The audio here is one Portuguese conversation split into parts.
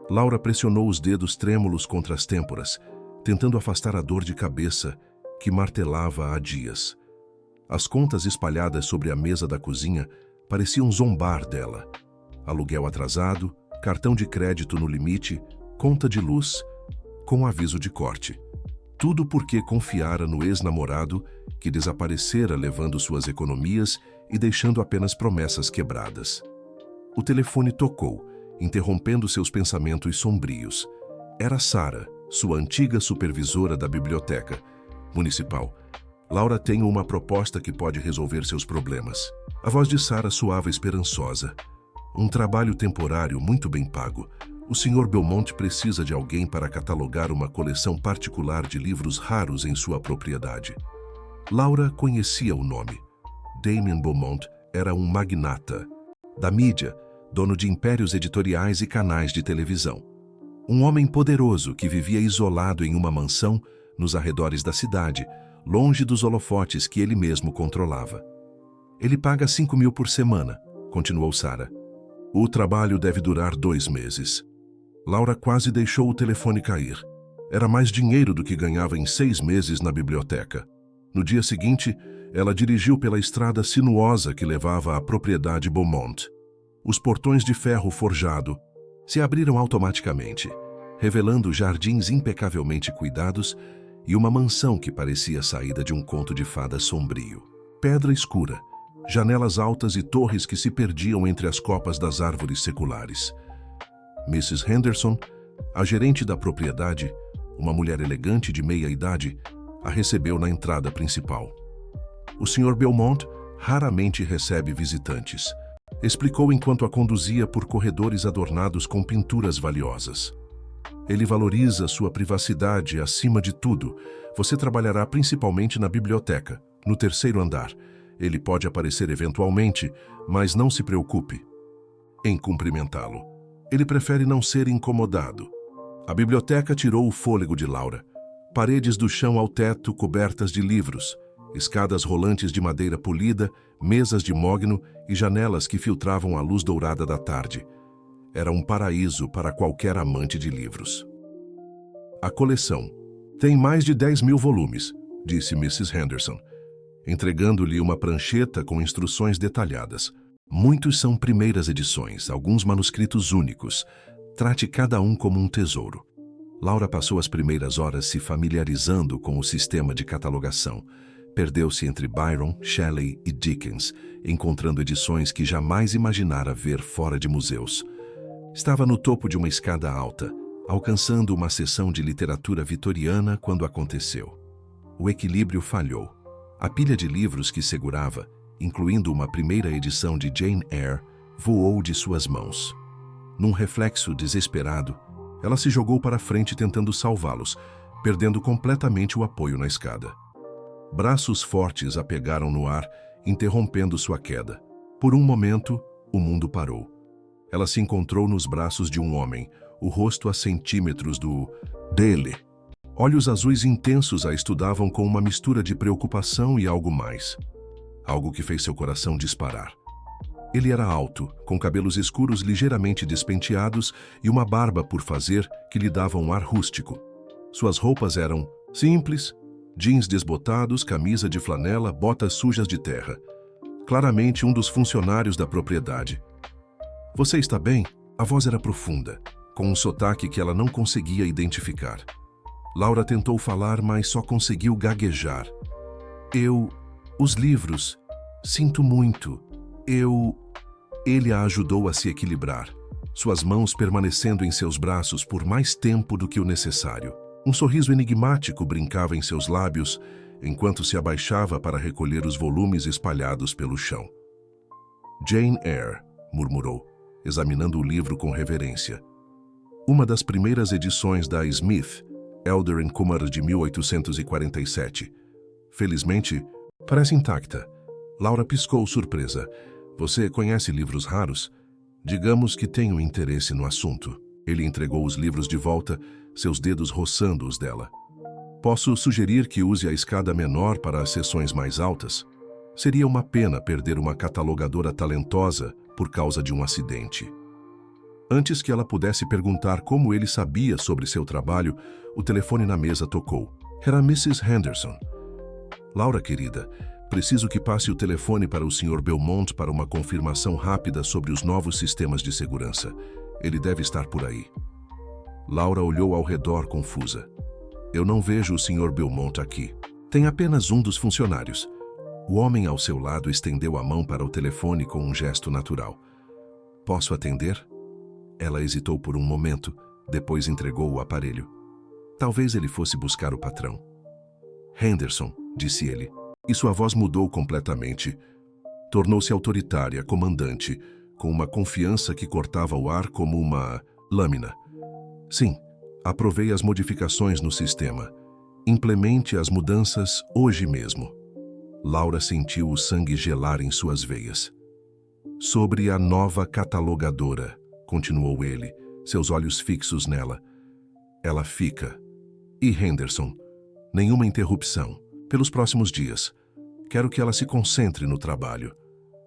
Laura pressionou os dedos trêmulos contra as têmporas, tentando afastar a dor de cabeça que martelava há dias. As contas espalhadas sobre a mesa da cozinha pareciam zombar dela. Aluguel atrasado, cartão de crédito no limite, conta de luz, com aviso de corte. Tudo porque confiara no ex-namorado que desaparecera levando suas economias e deixando apenas promessas quebradas. O telefone tocou, interrompendo seus pensamentos sombrios. Era Sarah, sua antiga supervisora da biblioteca municipal. Laura, tenho uma proposta que pode resolver seus problemas. A voz de Sarah soava esperançosa. Um trabalho temporário muito bem pago. O Sr. Belmont precisa de alguém para catalogar uma coleção particular de livros raros em sua propriedade. Laura conhecia o nome. Damien Beaumont era um magnata da mídia, dono de impérios editoriais e canais de televisão. Um homem poderoso que vivia isolado em uma mansão nos arredores da cidade, longe dos holofotes que ele mesmo controlava. Ele paga 5.000 por semana, continuou Sarah. O trabalho deve durar 2 meses. Laura quase deixou o telefone cair. Era mais dinheiro do que ganhava em 6 meses na biblioteca. No dia seguinte, ela dirigiu pela estrada sinuosa que levava à propriedade Beaumont. Os portões de ferro forjado se abriram automaticamente, revelando jardins impecavelmente cuidados e uma mansão que parecia saída de um conto de fada sombrio. Pedra escura, janelas altas e torres que se perdiam entre as copas das árvores seculares. Mrs. Henderson, a gerente da propriedade, uma mulher elegante de meia-idade, a recebeu na entrada principal. O Sr. Belmont raramente recebe visitantes, explicou enquanto a conduzia por corredores adornados com pinturas valiosas. Ele valoriza sua privacidade acima de tudo. Você trabalhará principalmente na biblioteca, no 3º andar. Ele pode aparecer eventualmente, mas não se preocupe em cumprimentá-lo. Ele prefere não ser incomodado. A biblioteca tirou o fôlego de Laura. Paredes do chão ao teto cobertas de livros, escadas rolantes de madeira polida, mesas de mogno e janelas que filtravam a luz dourada da tarde. Era um paraíso para qualquer amante de livros. A coleção tem mais de 10.000 volumes, disse Mrs. Henderson, entregando-lhe uma prancheta com instruções detalhadas. Muitos são primeiras edições, alguns manuscritos únicos. Trate cada um como um tesouro. Laura passou as primeiras horas se familiarizando com o sistema de catalogação. Perdeu-se entre Byron, Shelley e Dickens, encontrando edições que jamais imaginara ver fora de museus. Estava no topo de uma escada alta, alcançando uma seção de literatura vitoriana quando aconteceu. O equilíbrio falhou. A pilha de livros que segurava, incluindo uma primeira edição de Jane Eyre, voou de suas mãos. Num reflexo desesperado, ela se jogou para frente tentando salvá-los, perdendo completamente o apoio na escada. Braços fortes a pegaram no ar, interrompendo sua queda. Por um momento, o mundo parou. Ela se encontrou nos braços de um homem, o rosto a centímetros dele. Olhos azuis intensos a estudavam com uma mistura de preocupação e algo mais. Algo que fez seu coração disparar. Ele era alto, com cabelos escuros ligeiramente despenteados e uma barba por fazer que lhe dava um ar rústico. Suas roupas eram simples, jeans desbotados, camisa de flanela, botas sujas de terra. Claramente um dos funcionários da propriedade. Você está bem? A voz era profunda, com um sotaque que ela não conseguia identificar. Laura tentou falar, mas só conseguiu gaguejar. Os livros. Sinto muito. Ele a ajudou a se equilibrar, suas mãos permanecendo em seus braços por mais tempo do que o necessário. Um sorriso enigmático brincava em seus lábios, enquanto se abaixava para recolher os volumes espalhados pelo chão. Jane Eyre, murmurou, examinando o livro com reverência. Uma das primeiras edições da Smith, Elder & Kumar de 1847. Felizmente, parece intacta. Laura piscou surpresa. Você conhece livros raros? Digamos que tenho interesse no assunto. Ele entregou os livros de volta, seus dedos roçando os dela. Posso sugerir que use a escada menor para as seções mais altas? Seria uma pena perder uma catalogadora talentosa por causa de um acidente. Antes que ela pudesse perguntar como ele sabia sobre seu trabalho, o telefone na mesa tocou. Era Mrs. Henderson. Laura, querida, preciso que passe o telefone para o Sr. Belmont para uma confirmação rápida sobre os novos sistemas de segurança. Ele deve estar por aí. Laura olhou ao redor confusa. Eu não vejo o Sr. Belmont aqui. Tem apenas um dos funcionários. O homem ao seu lado estendeu a mão para o telefone com um gesto natural. Posso atender? Ela hesitou por um momento, depois entregou o aparelho. Talvez ele fosse buscar o patrão. Henderson, disse ele, e sua voz mudou completamente. Tornou-se autoritária, comandante, com uma confiança que cortava o ar como uma lâmina. Sim, aprovei as modificações no sistema. Implemente as mudanças hoje mesmo. Laura sentiu o sangue gelar em suas veias. Sobre a nova catalogadora, continuou ele, seus olhos fixos nela. Ela fica. E Henderson, nenhuma interrupção, pelos próximos dias. Quero que ela se concentre no trabalho.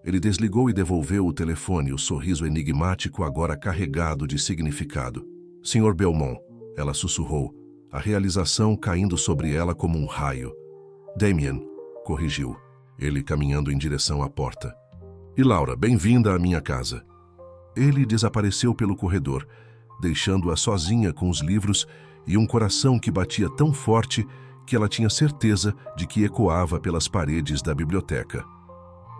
Ele desligou e devolveu o telefone, o sorriso enigmático agora carregado de significado. Sr. Belmont, ela sussurrou, a realização caindo sobre ela como um raio. Damien, corrigiu, ele caminhando em direção à porta. E Laura, bem-vinda à minha casa. Ele desapareceu pelo corredor, deixando-a sozinha com os livros e um coração que batia tão forte que ela tinha certeza de que ecoava pelas paredes da biblioteca.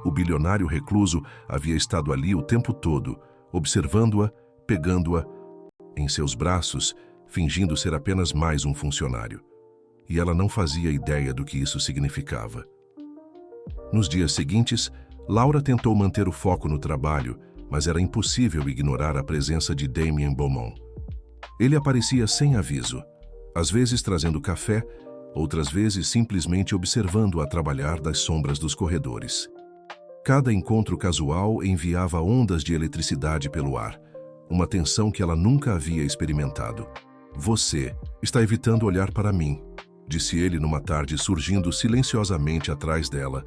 O bilionário recluso havia estado ali o tempo todo, observando-a, pegando-a em seus braços, fingindo ser apenas mais um funcionário. E ela não fazia ideia do que isso significava. Nos dias seguintes, Laura tentou manter o foco no trabalho, mas era impossível ignorar a presença de Damien Beaumont. Ele aparecia sem aviso, às vezes trazendo café, outras vezes simplesmente observando-a trabalhar das sombras dos corredores. Cada encontro casual enviava ondas de eletricidade pelo ar, uma tensão que ela nunca havia experimentado. Você está evitando olhar para mim, disse ele numa tarde surgindo silenciosamente atrás dela,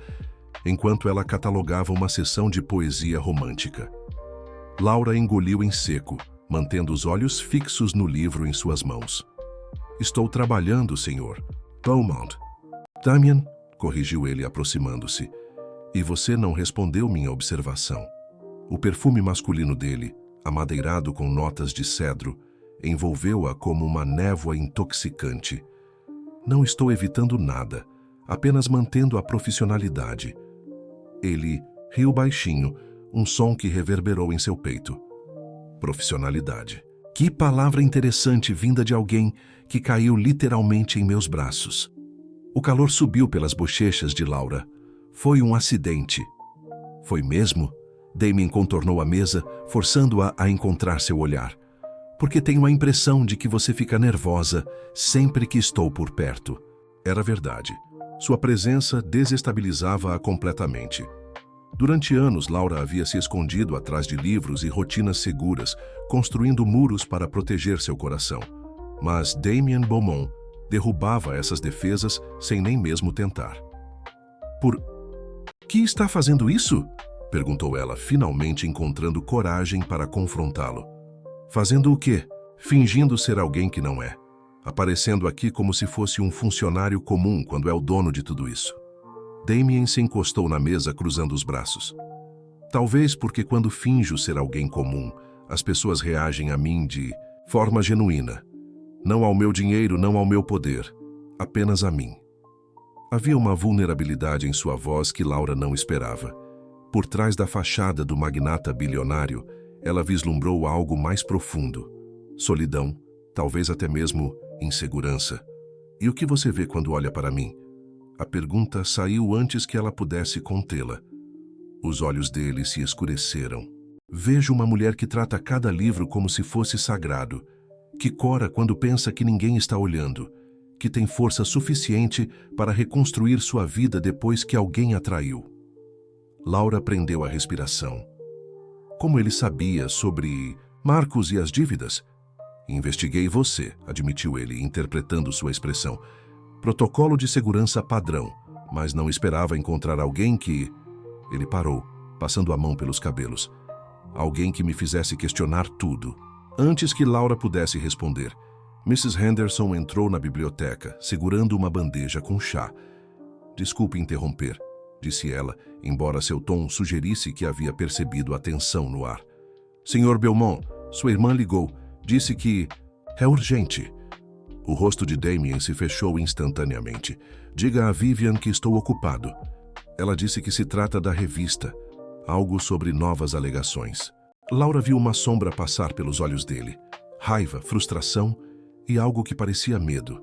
enquanto ela catalogava uma sessão de poesia romântica. Laura engoliu em seco, mantendo os olhos fixos no livro em suas mãos. Estou trabalhando, senhor. Beaumont. Damien, corrigiu ele aproximando-se. E você não respondeu minha observação. O perfume masculino dele, amadeirado com notas de cedro, envolveu-a como uma névoa intoxicante. Não estou evitando nada, apenas mantendo a profissionalidade. Ele riu baixinho, um som que reverberou em seu peito. Profissionalidade. Que palavra interessante vinda de alguém que caiu literalmente em meus braços. O calor subiu pelas bochechas de Laura. Foi um acidente. Foi mesmo? Damien contornou a mesa, forçando-a a encontrar seu olhar. Porque tenho a impressão de que você fica nervosa sempre que estou por perto. Era verdade. Sua presença desestabilizava-a completamente. Durante anos, Laura havia se escondido atrás de livros e rotinas seguras, construindo muros para proteger seu coração. Mas Damien Beaumont derrubava essas defesas sem nem mesmo tentar. Por que está fazendo isso? Perguntou ela, finalmente encontrando coragem para confrontá-lo. Fazendo o quê? Fingindo ser alguém que não é. Aparecendo aqui como se fosse um funcionário comum quando é o dono de tudo isso. Damien se encostou na mesa cruzando os braços. Talvez porque quando finjo ser alguém comum, as pessoas reagem a mim de forma genuína. Não ao meu dinheiro, não ao meu poder, apenas a mim. Havia uma vulnerabilidade em sua voz que Laura não esperava. Por trás da fachada do magnata bilionário, ela vislumbrou algo mais profundo. Solidão, talvez até mesmo insegurança. E o que você vê quando olha para mim? A pergunta saiu antes que ela pudesse contê-la. Os olhos dele se escureceram. Vejo uma mulher que trata cada livro como se fosse sagrado, que cora quando pensa que ninguém está olhando, que tem força suficiente para reconstruir sua vida depois que alguém a traiu. Laura prendeu a respiração. Como ele sabia sobre Marcos e as dívidas? Investiguei você, admitiu ele, interpretando sua expressão. Protocolo de segurança padrão, mas não esperava encontrar alguém que... Ele parou, passando a mão pelos cabelos. Alguém que me fizesse questionar tudo. Antes que Laura pudesse responder, Mrs. Henderson entrou na biblioteca, segurando uma bandeja com chá. Desculpe interromper, disse ela, embora seu tom sugerisse que havia percebido a tensão no ar. Sr. Belmont, sua irmã ligou. Disse que é urgente. O rosto de Damien se fechou instantaneamente. Diga a Vivian que estou ocupado. Ela disse que se trata da revista. Algo sobre novas alegações. Laura viu uma sombra passar pelos olhos dele. Raiva, frustração e algo que parecia medo.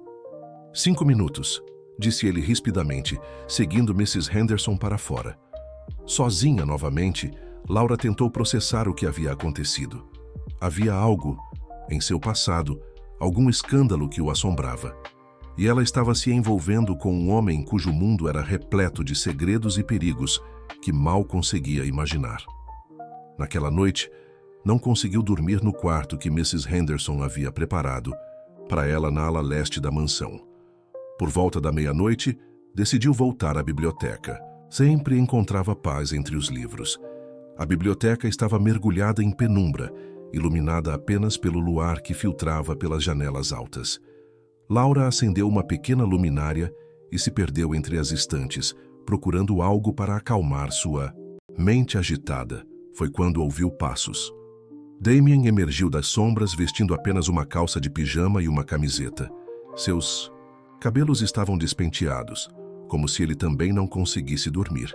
5 minutos, disse ele rispidamente, seguindo Mrs. Henderson para fora. Sozinha novamente, Laura tentou processar o que havia acontecido. Havia algo em seu passado, algum escândalo que o assombrava. E ela estava se envolvendo com um homem cujo mundo era repleto de segredos e perigos que mal conseguia imaginar. Naquela noite, não conseguiu dormir no quarto que Mrs. Henderson havia preparado para ela na ala leste da mansão. Por volta da meia-noite, decidiu voltar à biblioteca. Sempre encontrava paz entre os livros. A biblioteca estava mergulhada em penumbra, iluminada apenas pelo luar que filtrava pelas janelas altas. Laura acendeu uma pequena luminária e se perdeu entre as estantes, procurando algo para acalmar sua mente agitada. Foi quando ouviu passos. Damien emergiu das sombras vestindo apenas uma calça de pijama e uma camiseta. Seus cabelos estavam despenteados, como se ele também não conseguisse dormir.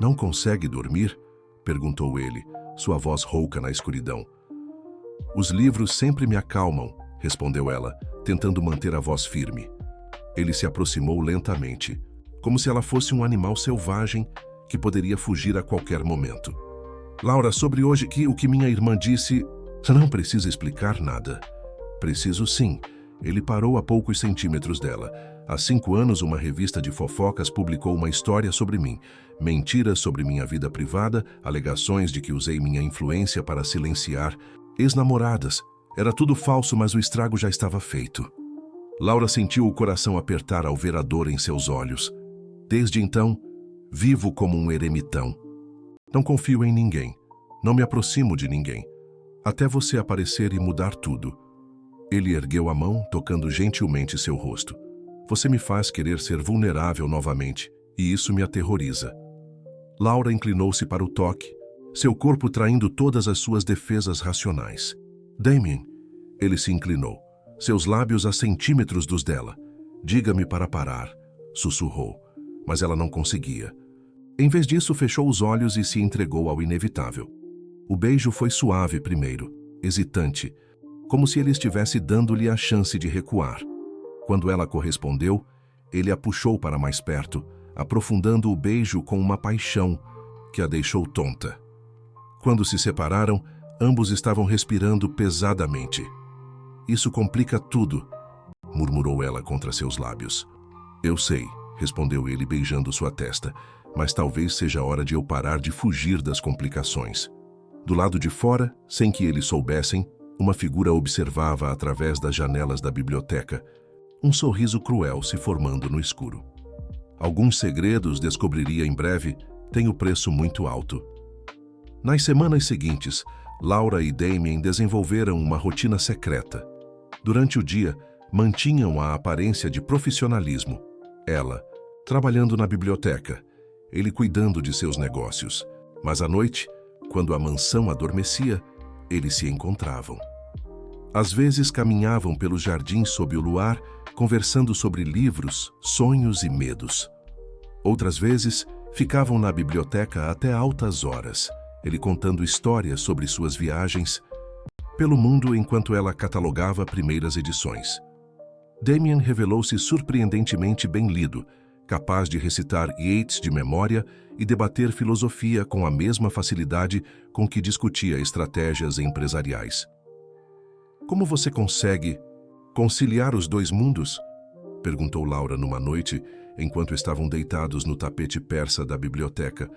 Não consegue dormir? Perguntou ele, sua voz rouca na escuridão. Os livros sempre me acalmam, respondeu ela, tentando manter a voz firme. Ele se aproximou lentamente, como se ela fosse um animal selvagem que poderia fugir a qualquer momento. Laura, sobre hoje o que minha irmã disse, você não precisa explicar nada. Preciso sim. Ele parou a poucos centímetros dela. Há 5 anos, uma revista de fofocas publicou uma história sobre mim. Mentiras sobre minha vida privada, alegações de que usei minha influência para silenciar ex-namoradas. Era tudo falso, mas o estrago já estava feito. Laura sentiu o coração apertar ao ver a dor em seus olhos. Desde então, vivo como um eremitão. Não confio em ninguém. Não me aproximo de ninguém. Até você aparecer e mudar tudo. Ele ergueu a mão, tocando gentilmente seu rosto. Você me faz querer ser vulnerável novamente, e isso me aterroriza. Laura inclinou-se para o toque, seu corpo traindo todas as suas defesas racionais. Damien, ele se inclinou, seus lábios a centímetros dos dela. Diga-me para parar, sussurrou, mas ela não conseguia. Em vez disso, fechou os olhos e se entregou ao inevitável. O beijo foi suave primeiro, hesitante, como se ele estivesse dando-lhe a chance de recuar. Quando ela correspondeu, ele a puxou para mais perto, aprofundando o beijo com uma paixão que a deixou tonta. Quando se separaram, ambos estavam respirando pesadamente. Isso complica tudo, murmurou ela contra seus lábios. Eu sei, respondeu ele beijando sua testa, mas talvez seja hora de eu parar de fugir das complicações. Do lado de fora, sem que eles soubessem, uma figura observava através das janelas da biblioteca, um sorriso cruel se formando no escuro. Alguns segredos, descobriria em breve, têm o preço muito alto. Nas semanas seguintes, Laura e Damien desenvolveram uma rotina secreta. Durante o dia, mantinham a aparência de profissionalismo. Ela, trabalhando na biblioteca, ele cuidando de seus negócios. Mas à noite, quando a mansão adormecia, eles se encontravam. Às vezes caminhavam pelos jardins sob o luar, conversando sobre livros, sonhos e medos. Outras vezes, ficavam na biblioteca até altas horas, ele contando histórias sobre suas viagens pelo mundo enquanto ela catalogava primeiras edições. Damien revelou-se surpreendentemente bem lido, capaz de recitar Yeats de memória e debater filosofia com a mesma facilidade com que discutia estratégias empresariais. Como você consegue conciliar os dois mundos? Perguntou Laura numa noite, enquanto estavam deitados no tapete persa da biblioteca,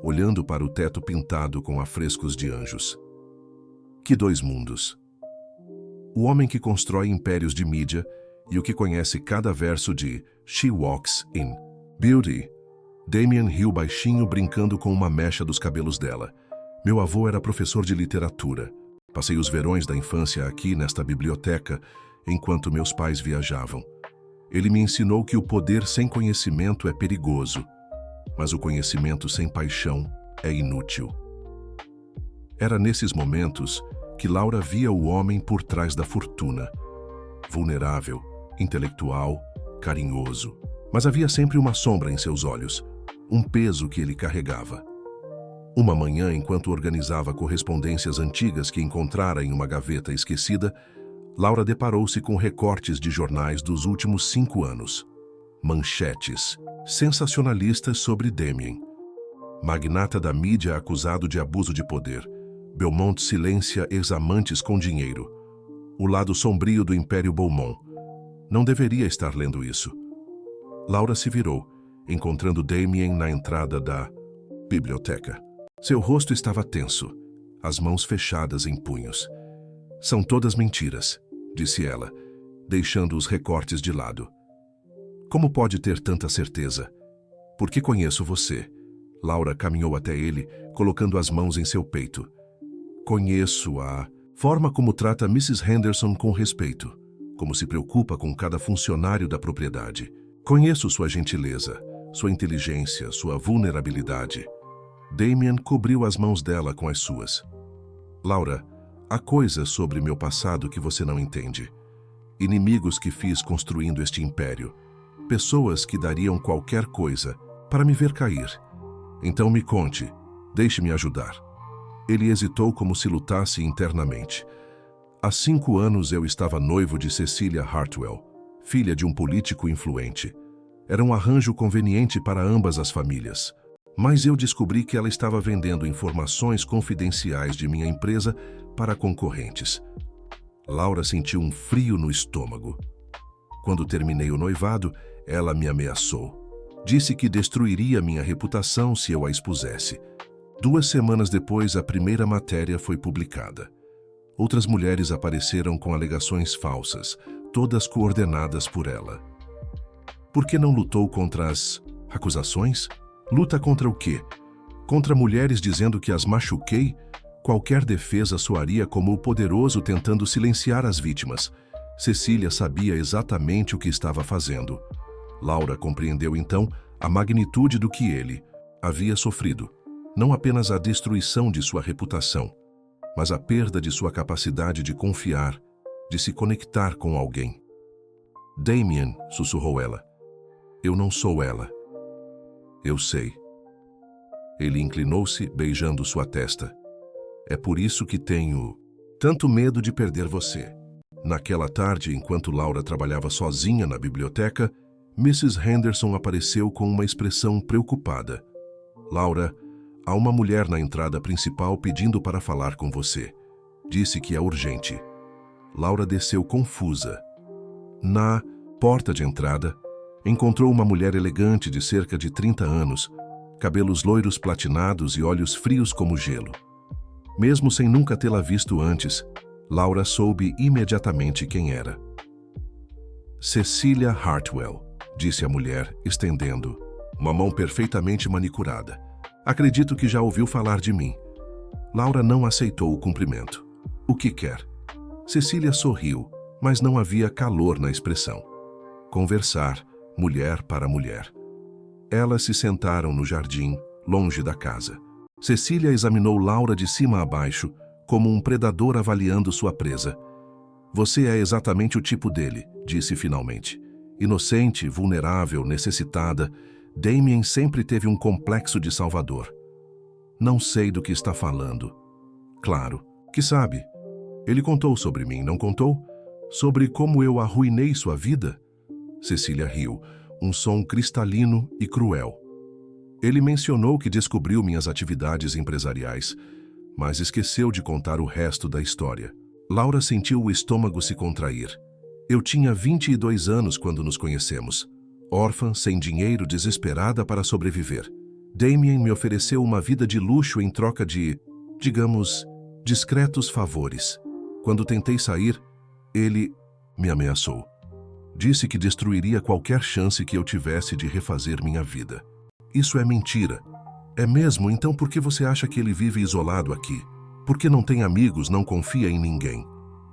olhando para o teto pintado com afrescos de anjos. Que dois mundos? O homem que constrói impérios de mídia e o que conhece cada verso de She Walks In Beauty. Damien riu baixinho, brincando com uma mecha dos cabelos dela. Meu avô era professor de literatura. Passei os verões da infância aqui nesta biblioteca, enquanto meus pais viajavam. Ele me ensinou que o poder sem conhecimento é perigoso, mas o conhecimento sem paixão é inútil. Era nesses momentos que Laura via o homem por trás da fortuna. Vulnerável, intelectual, carinhoso. Mas havia sempre uma sombra em seus olhos, um peso que ele carregava. Uma manhã, enquanto organizava correspondências antigas que encontrara em uma gaveta esquecida, Laura deparou-se com recortes de jornais dos últimos 5 anos. Manchetes sensacionalistas sobre Damien. Magnata da mídia acusado de abuso de poder. Belmont silencia ex-amantes com dinheiro. O lado sombrio do Império Beaumont. Não deveria estar lendo isso. Laura se virou, encontrando Damien na entrada da biblioteca. Seu rosto estava tenso, as mãos fechadas em punhos. São todas mentiras, disse ela, deixando os recortes de lado. Como pode ter tanta certeza? Porque conheço você. Laura caminhou até ele, colocando as mãos em seu peito. Conheço a forma como trata Mrs. Henderson com respeito, como se preocupa com cada funcionário da propriedade. Conheço sua gentileza, sua inteligência, sua vulnerabilidade. Damien cobriu as mãos dela com as suas. Laura, há coisas sobre meu passado que você não entende. Inimigos que fiz construindo este império. Pessoas que dariam qualquer coisa para me ver cair. Então me conte, deixe-me ajudar. Ele hesitou como se lutasse internamente. Há 5 anos eu estava noivo de Cecilia Hartwell, filha de um político influente. Era um arranjo conveniente para ambas as famílias. Mas eu descobri que ela estava vendendo informações confidenciais de minha empresa para concorrentes. Laura sentiu um frio no estômago. Quando terminei o noivado, ela me ameaçou. Disse que destruiria minha reputação se eu a expusesse. 2 semanas depois, a primeira matéria foi publicada. Outras mulheres apareceram com alegações falsas, todas coordenadas por ela. Por que não lutou contra as acusações? Luta contra o quê? Contra mulheres dizendo que as machuquei? Qualquer defesa soaria como o poderoso tentando silenciar as vítimas. Cecília sabia exatamente o que estava fazendo. Laura compreendeu então a magnitude do que ele havia sofrido. Não apenas a destruição de sua reputação, mas a perda de sua capacidade de confiar, de se conectar com alguém. Damien, sussurrou ela. Eu não sou ela. Eu sei. Ele inclinou-se, beijando sua testa. É por isso que tenho tanto medo de perder você. Naquela tarde, enquanto Laura trabalhava sozinha na biblioteca, Mrs. Henderson apareceu com uma expressão preocupada. Laura, há uma mulher na entrada principal pedindo para falar com você. Disse que é urgente. Laura desceu confusa. Na porta de entrada, encontrou uma mulher elegante de cerca de 30 anos, cabelos loiros platinados e olhos frios como gelo. Mesmo sem nunca tê-la visto antes, Laura soube imediatamente quem era. Cecilia Hartwell, disse a mulher, estendendo uma mão perfeitamente manicurada. Acredito que já ouviu falar de mim. Laura não aceitou o cumprimento. O que quer? Cecília sorriu, mas não havia calor na expressão. Conversar, mulher para mulher. Elas se sentaram no jardim, longe da casa. Cecília examinou Laura de cima a baixo, como um predador avaliando sua presa. Você é exatamente o tipo dele, disse finalmente. Inocente, vulnerável, necessitada, Damien sempre teve um complexo de salvador. Não sei do que está falando. Claro, que sabe. Ele contou sobre mim, não contou? Sobre como eu arruinei sua vida? Cecília riu, um som cristalino e cruel. Ele mencionou que descobriu minhas atividades empresariais, mas esqueceu de contar o resto da história. Laura sentiu o estômago se contrair. Eu tinha 22 anos quando nos conhecemos. Órfã, sem dinheiro, desesperada para sobreviver. Damien me ofereceu uma vida de luxo em troca de, digamos, discretos favores. Quando tentei sair, ele me ameaçou. Disse que destruiria qualquer chance que eu tivesse de refazer minha vida. Isso é mentira. É mesmo? Então por que você acha que ele vive isolado aqui? Porque não tem amigos, não confia em ninguém.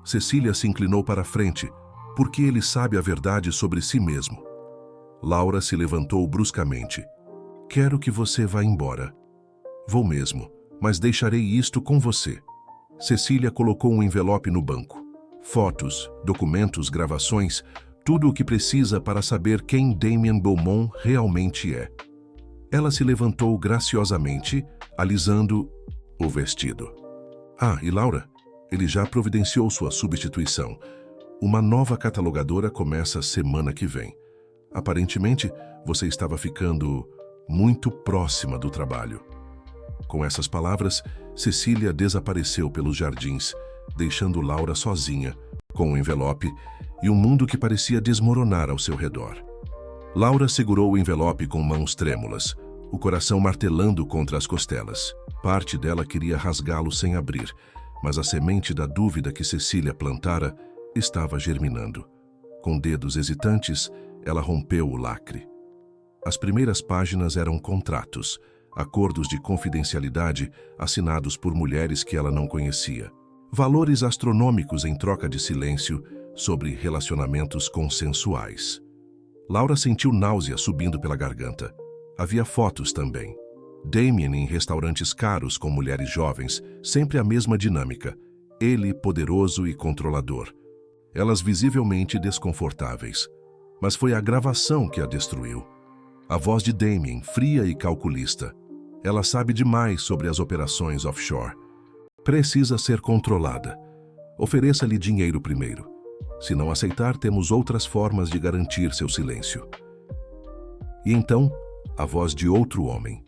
Cecília se inclinou para a frente, porque ele sabe a verdade sobre si mesmo. Laura se levantou bruscamente. Quero que você vá embora. Vou mesmo, mas deixarei isto com você. Cecília colocou um envelope no banco. Fotos, documentos, gravações, tudo o que precisa para saber quem Damien Beaumont realmente é. Ela se levantou graciosamente, alisando o vestido. Ah, e Laura, ele já providenciou sua substituição. Uma nova catalogadora começa semana que vem. Aparentemente, você estava ficando muito próxima do trabalho. Com essas palavras, Cecília desapareceu pelos jardins, deixando Laura sozinha, com um envelope e um mundo que parecia desmoronar ao seu redor. Laura segurou o envelope com mãos trêmulas, o coração martelando contra as costelas. Parte dela queria rasgá-lo sem abrir, mas a semente da dúvida que Cecília plantara estava germinando. Com dedos hesitantes, ela rompeu o lacre. As primeiras páginas eram contratos, acordos de confidencialidade assinados por mulheres que ela não conhecia. Valores astronômicos em troca de silêncio sobre relacionamentos consensuais. Laura sentiu náusea subindo pela garganta. Havia fotos também. Damien em restaurantes caros com mulheres jovens, sempre a mesma dinâmica. Ele poderoso e controlador. Elas visivelmente desconfortáveis. Mas foi a gravação que a destruiu. A voz de Damien, fria e calculista. Ela sabe demais sobre as operações offshore. Precisa ser controlada. Ofereça-lhe dinheiro primeiro. Se não aceitar, temos outras formas de garantir seu silêncio. E então, a voz de outro homem.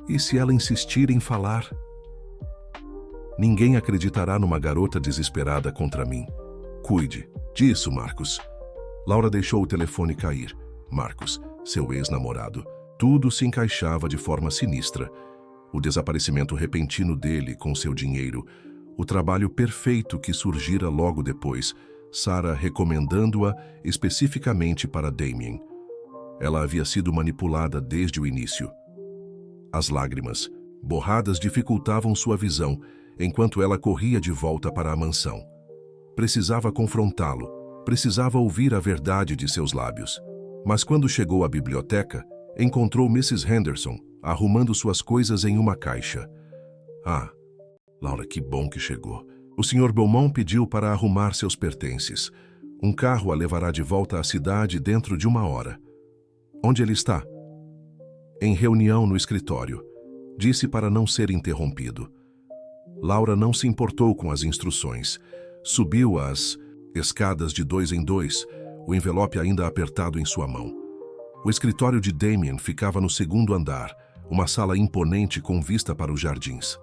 E se ela insistir em falar? Ninguém acreditará numa garota desesperada contra mim. Cuide disso, Marcos. Laura deixou o telefone cair. Marcos, seu ex-namorado. Tudo se encaixava de forma sinistra. O desaparecimento repentino dele com seu dinheiro. O trabalho perfeito que surgira logo depois. Sarah recomendando-a especificamente para Damien. Ela havia sido manipulada desde o início. As lágrimas, borradas, dificultavam sua visão, enquanto ela corria de volta para a mansão. Precisava confrontá-lo, precisava ouvir a verdade de seus lábios. Mas quando chegou à biblioteca, encontrou Mrs. Henderson, arrumando suas coisas em uma caixa. Ah, Laura, que bom que chegou. O Sr. Beaumont pediu para arrumar seus pertences. Um carro a levará de volta à cidade dentro de 1 hora. Onde ele está? Em reunião no escritório. Disse para não ser interrompido. Laura não se importou com as instruções. Subiu as escadas de 2 em 2, o envelope ainda apertado em sua mão. O escritório de Damien ficava no 2º andar, uma sala imponente com vista para os jardins.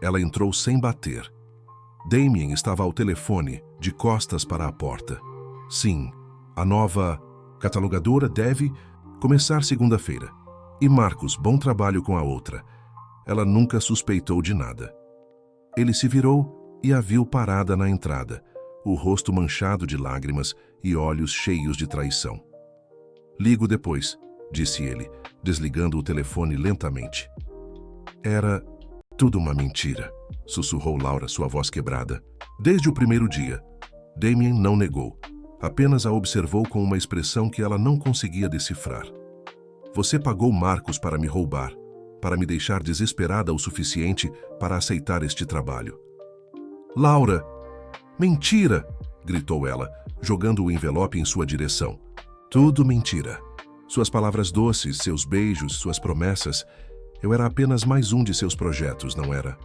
Ela entrou sem bater. Damien estava ao telefone, de costas para a porta. Sim, a nova catalogadora deve começar segunda-feira. E Marcos, bom trabalho com a outra. Ela nunca suspeitou de nada. Ele se virou e a viu parada na entrada, o rosto manchado de lágrimas e olhos cheios de traição. Ligo depois, disse ele, desligando o telefone lentamente. Era tudo uma mentira, sussurrou Laura, sua voz quebrada. Desde o primeiro dia. Damien não negou, apenas a observou com uma expressão que ela não conseguia decifrar. Você pagou Marcos para me roubar, para me deixar desesperada o suficiente para aceitar este trabalho. Laura! Mentira! Gritou ela, jogando o envelope em sua direção. Tudo mentira. Suas palavras doces, seus beijos, suas promessas. Eu era apenas mais um de seus projetos, não era?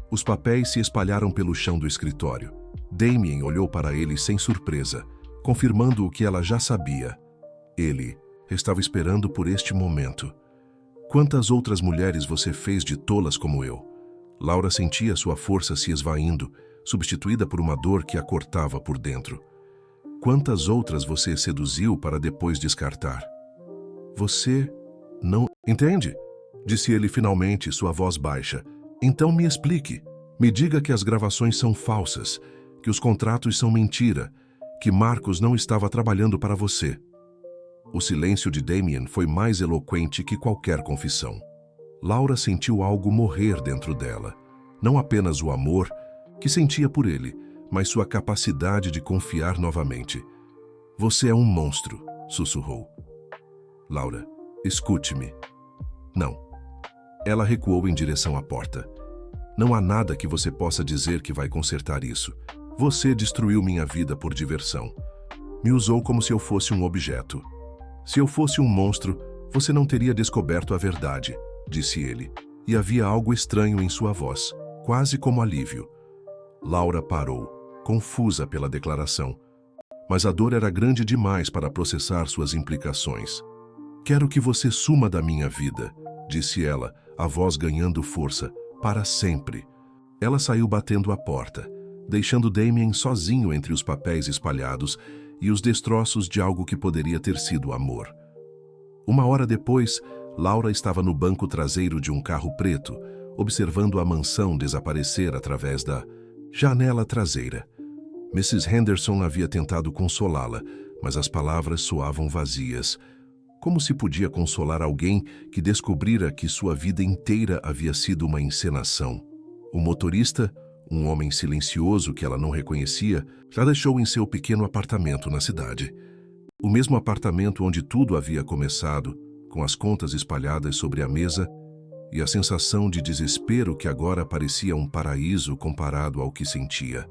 Os papéis se espalharam pelo chão do escritório. Damien olhou para ele sem surpresa, confirmando o que ela já sabia. Ele estava esperando por este momento. Quantas outras mulheres você fez de tolas como eu? Laura sentia sua força se esvaindo, substituída por uma dor que a cortava por dentro. Quantas outras você seduziu para depois descartar? Você não entende? Disse ele finalmente, sua voz baixa. Então me explique. Me diga que as gravações são falsas, que os contratos são mentira, que Marcos não estava trabalhando para você. O silêncio de Damien foi mais eloquente que qualquer confissão. Laura sentiu algo morrer dentro dela. Não apenas o amor que sentia por ele, mas sua capacidade de confiar novamente. Você é um monstro, sussurrou. Laura, escute-me. Não. Ela recuou em direção à porta. Não há nada que você possa dizer que vai consertar isso. Você destruiu minha vida por diversão. Me usou como se eu fosse um objeto. Se eu fosse um monstro, você não teria descoberto a verdade, disse ele, e havia algo estranho em sua voz, quase como alívio. Laura parou, confusa pela declaração, mas a dor era grande demais para processar suas implicações. Quero que você suma da minha vida, disse ela, a voz ganhando força, para sempre. Ela saiu batendo a porta, deixando Damien sozinho entre os papéis espalhados e os destroços de algo que poderia ter sido amor. Uma hora depois, Laura estava no banco traseiro de um carro preto, observando a mansão desaparecer através da janela traseira. Mrs. Henderson havia tentado consolá-la, mas as palavras soavam vazias. Como se podia consolar alguém que descobrira que sua vida inteira havia sido uma encenação? O motorista, um homem silencioso que ela não reconhecia, já deixou em seu pequeno apartamento na cidade. O mesmo apartamento onde tudo havia começado, com as contas espalhadas sobre a mesa e a sensação de desespero que agora parecia um paraíso comparado ao que sentia.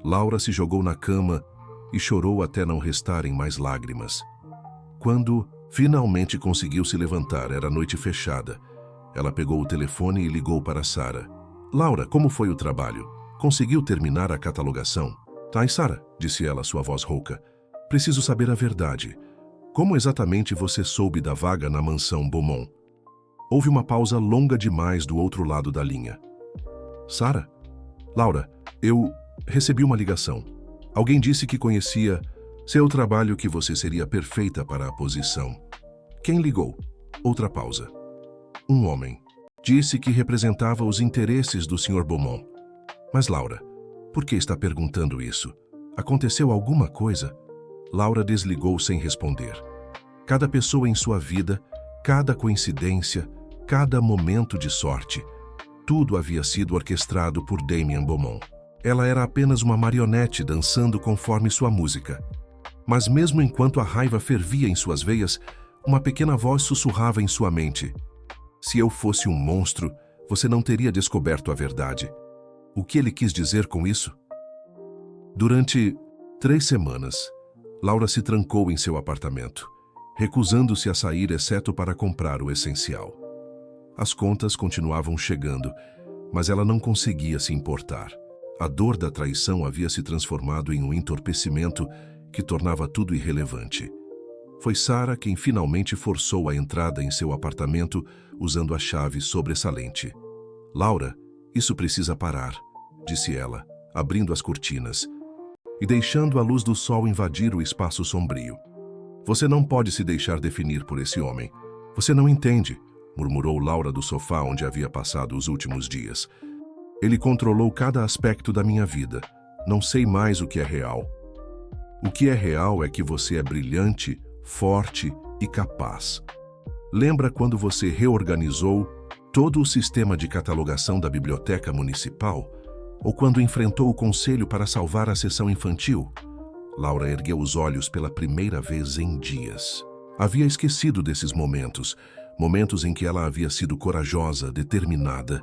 Laura se jogou na cama e chorou até não restarem mais lágrimas. Quando finalmente conseguiu se levantar, era noite fechada. Ela pegou o telefone e ligou para Sarah. Laura, como foi o trabalho? Conseguiu terminar a catalogação? Tá, Sarah, disse ela, sua voz rouca. Preciso saber a verdade. Como exatamente você soube da vaga na mansão Beaumont? Houve uma pausa longa demais do outro lado da linha. Sarah? Laura, eu recebi uma ligação. Alguém disse que conhecia seu trabalho, que você seria perfeita para a posição. Quem ligou? Outra pausa. Um homem. Disse que representava os interesses do Sr. Beaumont. Mas, Laura, por que está perguntando isso? Aconteceu alguma coisa? Laura desligou sem responder. Cada pessoa em sua vida, cada coincidência, cada momento de sorte, tudo havia sido orquestrado por Damien Beaumont. Ela era apenas uma marionete dançando conforme sua música. Mas mesmo enquanto a raiva fervia em suas veias, uma pequena voz sussurrava em sua mente. Se eu fosse um monstro, você não teria descoberto a verdade. O que ele quis dizer com isso? Durante 3 semanas, Laura se trancou em seu apartamento, recusando-se a sair exceto para comprar o essencial. As contas continuavam chegando, mas ela não conseguia se importar. A dor da traição havia se transformado em um entorpecimento que tornava tudo irrelevante. Foi Sarah quem finalmente forçou a entrada em seu apartamento usando a chave sobressalente. Laura, isso precisa parar, disse ela, abrindo as cortinas e deixando a luz do sol invadir o espaço sombrio. Você não pode se deixar definir por esse homem. Você não entende, murmurou Laura do sofá onde havia passado os últimos dias. Ele controlou cada aspecto da minha vida. Não sei mais o que é real. O que é real é que você é brilhante, forte e capaz. Lembra quando você reorganizou todo o sistema de catalogação da biblioteca municipal? Ou quando enfrentou o conselho para salvar a seção infantil? Laura ergueu os olhos pela primeira vez em dias. Havia esquecido desses momentos, momentos em que ela havia sido corajosa, determinada.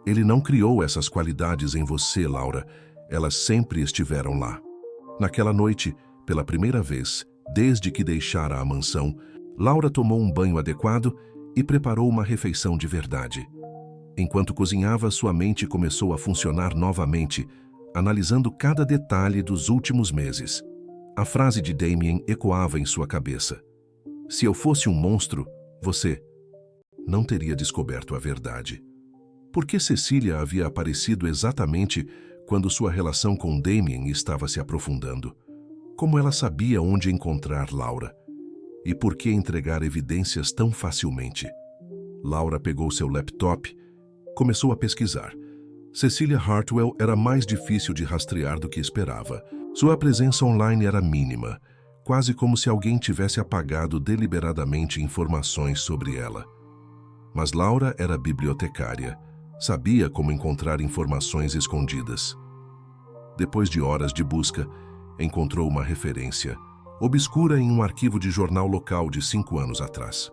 Ele não criou essas qualidades em você, Laura. Elas sempre estiveram lá. Naquela noite, pela primeira vez, desde que deixara a mansão, Laura tomou um banho adequado e preparou uma refeição de verdade. Enquanto cozinhava, sua mente começou a funcionar novamente, analisando cada detalhe dos últimos meses. A frase de Damien ecoava em sua cabeça. Se eu fosse um monstro, você não teria descoberto a verdade. Por que Cecília havia aparecido exatamente quando sua relação com Damien estava se aprofundando? Como ela sabia onde encontrar Laura? E por que entregar evidências tão facilmente? Laura pegou seu laptop, começou a pesquisar. Cecília Hartwell era mais difícil de rastrear do que esperava. Sua presença online era mínima, quase como se alguém tivesse apagado deliberadamente informações sobre ela. Mas Laura era bibliotecária. Sabia como encontrar informações escondidas. Depois de horas de busca, encontrou uma referência, obscura em um arquivo de jornal local de 5 anos atrás.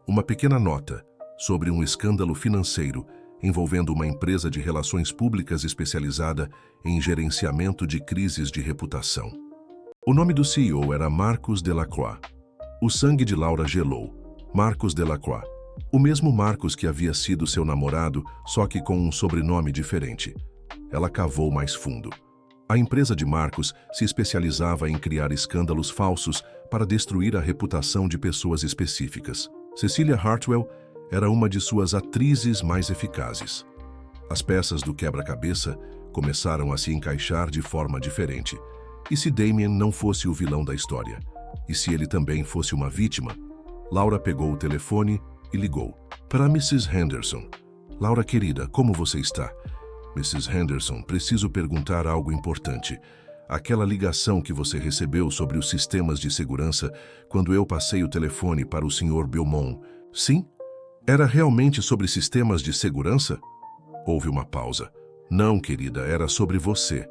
Uma pequena nota sobre um escândalo financeiro envolvendo uma empresa de relações públicas especializada em gerenciamento de crises de reputação. O nome do CEO era Marcus Delacroix. O sangue de Laura gelou. Marcus Delacroix. O mesmo Marcus que havia sido seu namorado, só que com um sobrenome diferente. Ela cavou mais fundo. A empresa de Marcus se especializava em criar escândalos falsos para destruir a reputação de pessoas específicas. Cecilia Hartwell era uma de suas atrizes mais eficazes. As peças do quebra-cabeça começaram a se encaixar de forma diferente. E se Damien não fosse o vilão da história? E se ele também fosse uma vítima? Laura pegou o telefone e ligou. Para Mrs. Henderson. Laura querida, como você está? Mrs. Henderson, preciso perguntar algo importante. Aquela ligação que você recebeu sobre os sistemas de segurança quando eu passei o telefone para o Sr. Belmont. Sim? Era realmente sobre sistemas de segurança? Houve uma pausa. Não, querida, era sobre você.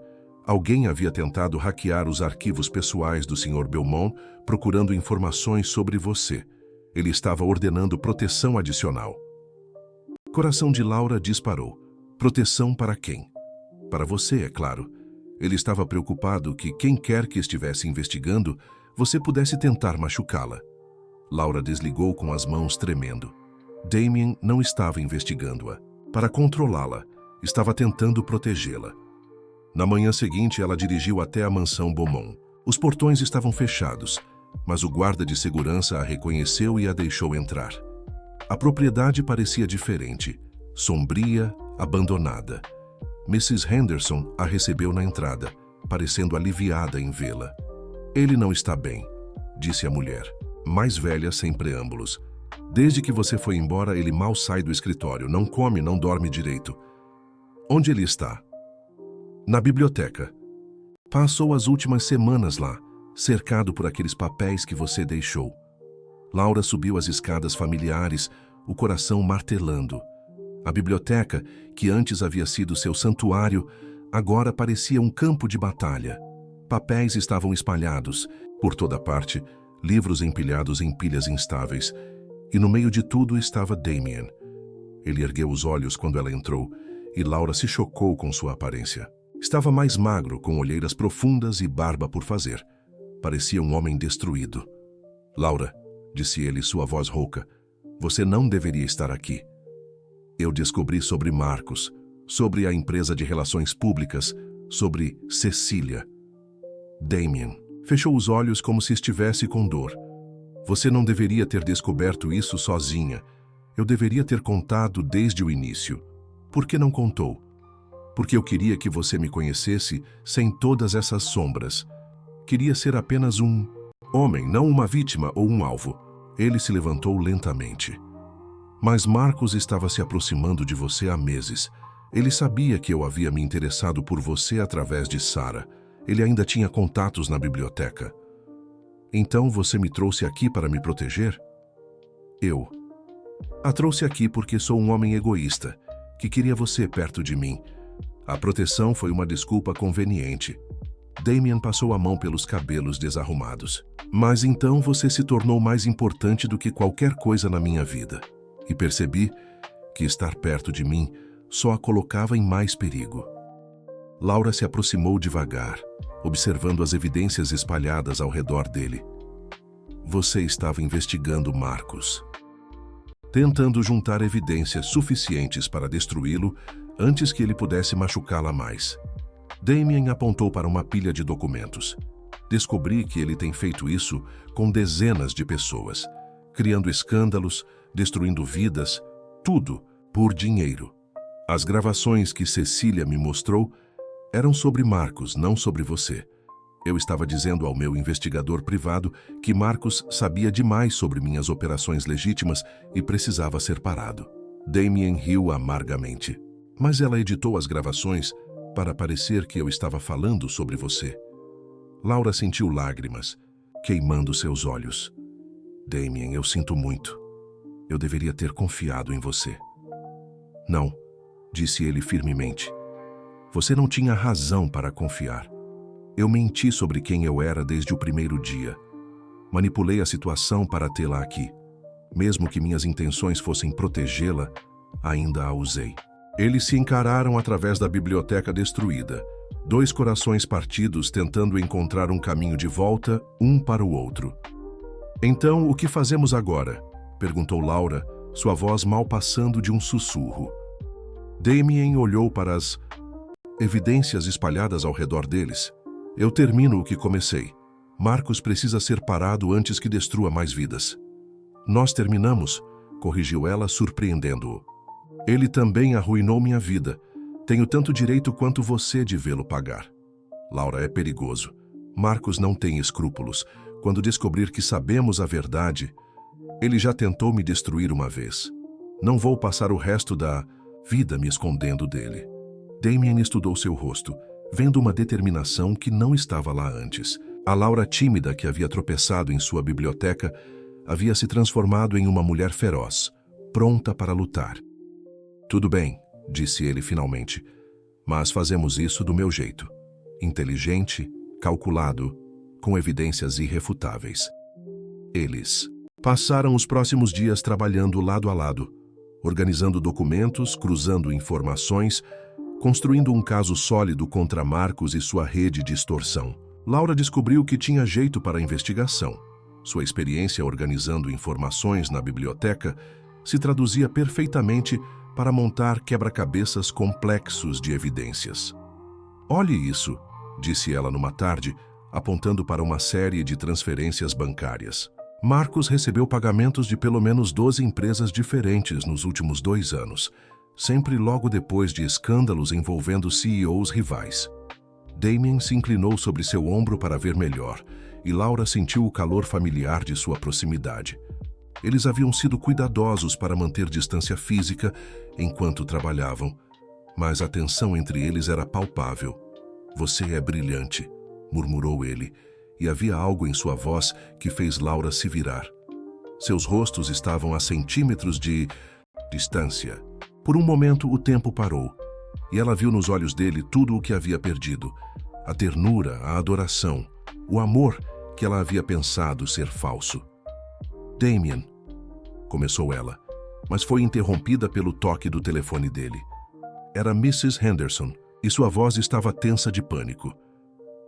Alguém havia tentado hackear os arquivos pessoais do Sr. Belmont procurando informações sobre você. Ele estava ordenando proteção adicional. Coração de Laura disparou. Proteção para quem? Para você, é claro. Ele estava preocupado que quem quer que estivesse investigando, você pudesse tentar machucá-la. Laura desligou com as mãos tremendo. Damien não estava investigando-a. Para controlá-la, estava tentando protegê-la. Na manhã seguinte, ela dirigiu até a mansão Beaumont. Os portões estavam fechados, mas o guarda de segurança a reconheceu e a deixou entrar. A propriedade parecia diferente, sombria, abandonada. Mrs. Henderson a recebeu na entrada, parecendo aliviada em vê-la. Ele não está bem, disse a mulher, mais velha sem preâmbulos. Desde que você foi embora, ele mal sai do escritório, não come, não dorme direito. Onde ele está? Na biblioteca. Passou as últimas semanas lá, cercado por aqueles papéis que você deixou. Laura subiu as escadas familiares, o coração martelando. A biblioteca, que antes havia sido seu santuário, agora parecia um campo de batalha. Papéis estavam espalhados, por toda parte, livros empilhados em pilhas instáveis. E no meio de tudo estava Damien. Ele ergueu os olhos quando ela entrou, e Laura se chocou com sua aparência. Estava mais magro, com olheiras profundas e barba por fazer. Parecia um homem destruído. Laura, disse ele, sua voz rouca, você não deveria estar aqui. Eu descobri sobre Marcus, sobre a empresa de relações públicas, sobre Cecília. Damien fechou os olhos como se estivesse com dor. Você não deveria ter descoberto isso sozinha. Eu deveria ter contado desde o início. Por que não contou? Porque eu queria que você me conhecesse sem todas essas sombras. Queria ser apenas um homem, não uma vítima ou um alvo. Ele se levantou lentamente. Mas Marcus estava se aproximando de você há meses. Ele sabia que eu havia me interessado por você através de Sarah. Ele ainda tinha contatos na biblioteca. Então você me trouxe aqui para me proteger? Eu a trouxe aqui porque sou um homem egoísta, que queria você perto de mim. A proteção foi uma desculpa conveniente. Damien passou a mão pelos cabelos desarrumados. Mas então você se tornou mais importante do que qualquer coisa na minha vida. E percebi que estar perto de mim só a colocava em mais perigo. Laura se aproximou devagar, observando as evidências espalhadas ao redor dele. Você estava investigando Marcus, tentando juntar evidências suficientes para destruí-lo antes que ele pudesse machucá-la mais. Damien apontou para uma pilha de documentos. Descobri que ele tem feito isso com dezenas de pessoas, criando escândalos, destruindo vidas, tudo por dinheiro. As gravações que Cecília me mostrou eram sobre Marcus, não sobre você. Eu estava dizendo ao meu investigador privado que Marcus sabia demais sobre minhas operações legítimas e precisava ser parado. Damien riu amargamente. Mas ela editou as gravações para parecer que eu estava falando sobre você. Laura sentiu lágrimas, queimando seus olhos. Damien, eu sinto muito. Eu deveria ter confiado em você. Não, disse ele firmemente. Você não tinha razão para confiar. Eu menti sobre quem eu era desde o primeiro dia. Manipulei a situação para tê-la aqui. Mesmo que minhas intenções fossem protegê-la, ainda a usei. Eles se encararam através da biblioteca destruída, dois corações partidos tentando encontrar um caminho de volta, um para o outro. Então, o que fazemos agora? Perguntou Laura, sua voz mal passando de um sussurro. Damien olhou para as evidências espalhadas ao redor deles. Eu termino o que comecei. Marcos precisa ser parado antes que destrua mais vidas. Nós terminamos, corrigiu ela, surpreendendo-o. Ele também arruinou minha vida. Tenho tanto direito quanto você de vê-lo pagar. Laura, é perigoso. Marcos não tem escrúpulos. Quando descobrir que sabemos a verdade, ele já tentou me destruir uma vez. Não vou passar o resto da vida me escondendo dele. Damien estudou seu rosto, vendo uma determinação que não estava lá antes. A Laura tímida que havia tropeçado em sua biblioteca havia se transformado em uma mulher feroz, pronta para lutar. Tudo bem, disse ele finalmente, mas fazemos isso do meu jeito. Inteligente, calculado, com evidências irrefutáveis. Eles passaram os próximos dias trabalhando lado a lado, organizando documentos, cruzando informações, construindo um caso sólido contra Marcos e sua rede de extorsão. Laura descobriu que tinha jeito para a investigação. Sua experiência organizando informações na biblioteca se traduzia perfeitamente para montar quebra-cabeças complexos de evidências. Olhe isso, disse ela numa tarde, apontando para uma série de transferências bancárias. Marcos recebeu pagamentos de pelo menos 12 empresas diferentes nos últimos 2 anos, sempre logo depois de escândalos envolvendo CEOs rivais. Damien se inclinou sobre seu ombro para ver melhor, e Laura sentiu o calor familiar de sua proximidade. Eles haviam sido cuidadosos para manter distância física enquanto trabalhavam, mas a tensão entre eles era palpável. Você é brilhante, murmurou ele, e havia algo em sua voz que fez Laura se virar. Seus rostos estavam a centímetros de distância. Por um momento o tempo parou, e ela viu nos olhos dele tudo o que havia perdido. A ternura, a adoração, o amor que ela havia pensado ser falso. Damien, começou ela, mas foi interrompida pelo toque do telefone dele. Era Mrs. Henderson, e sua voz estava tensa de pânico.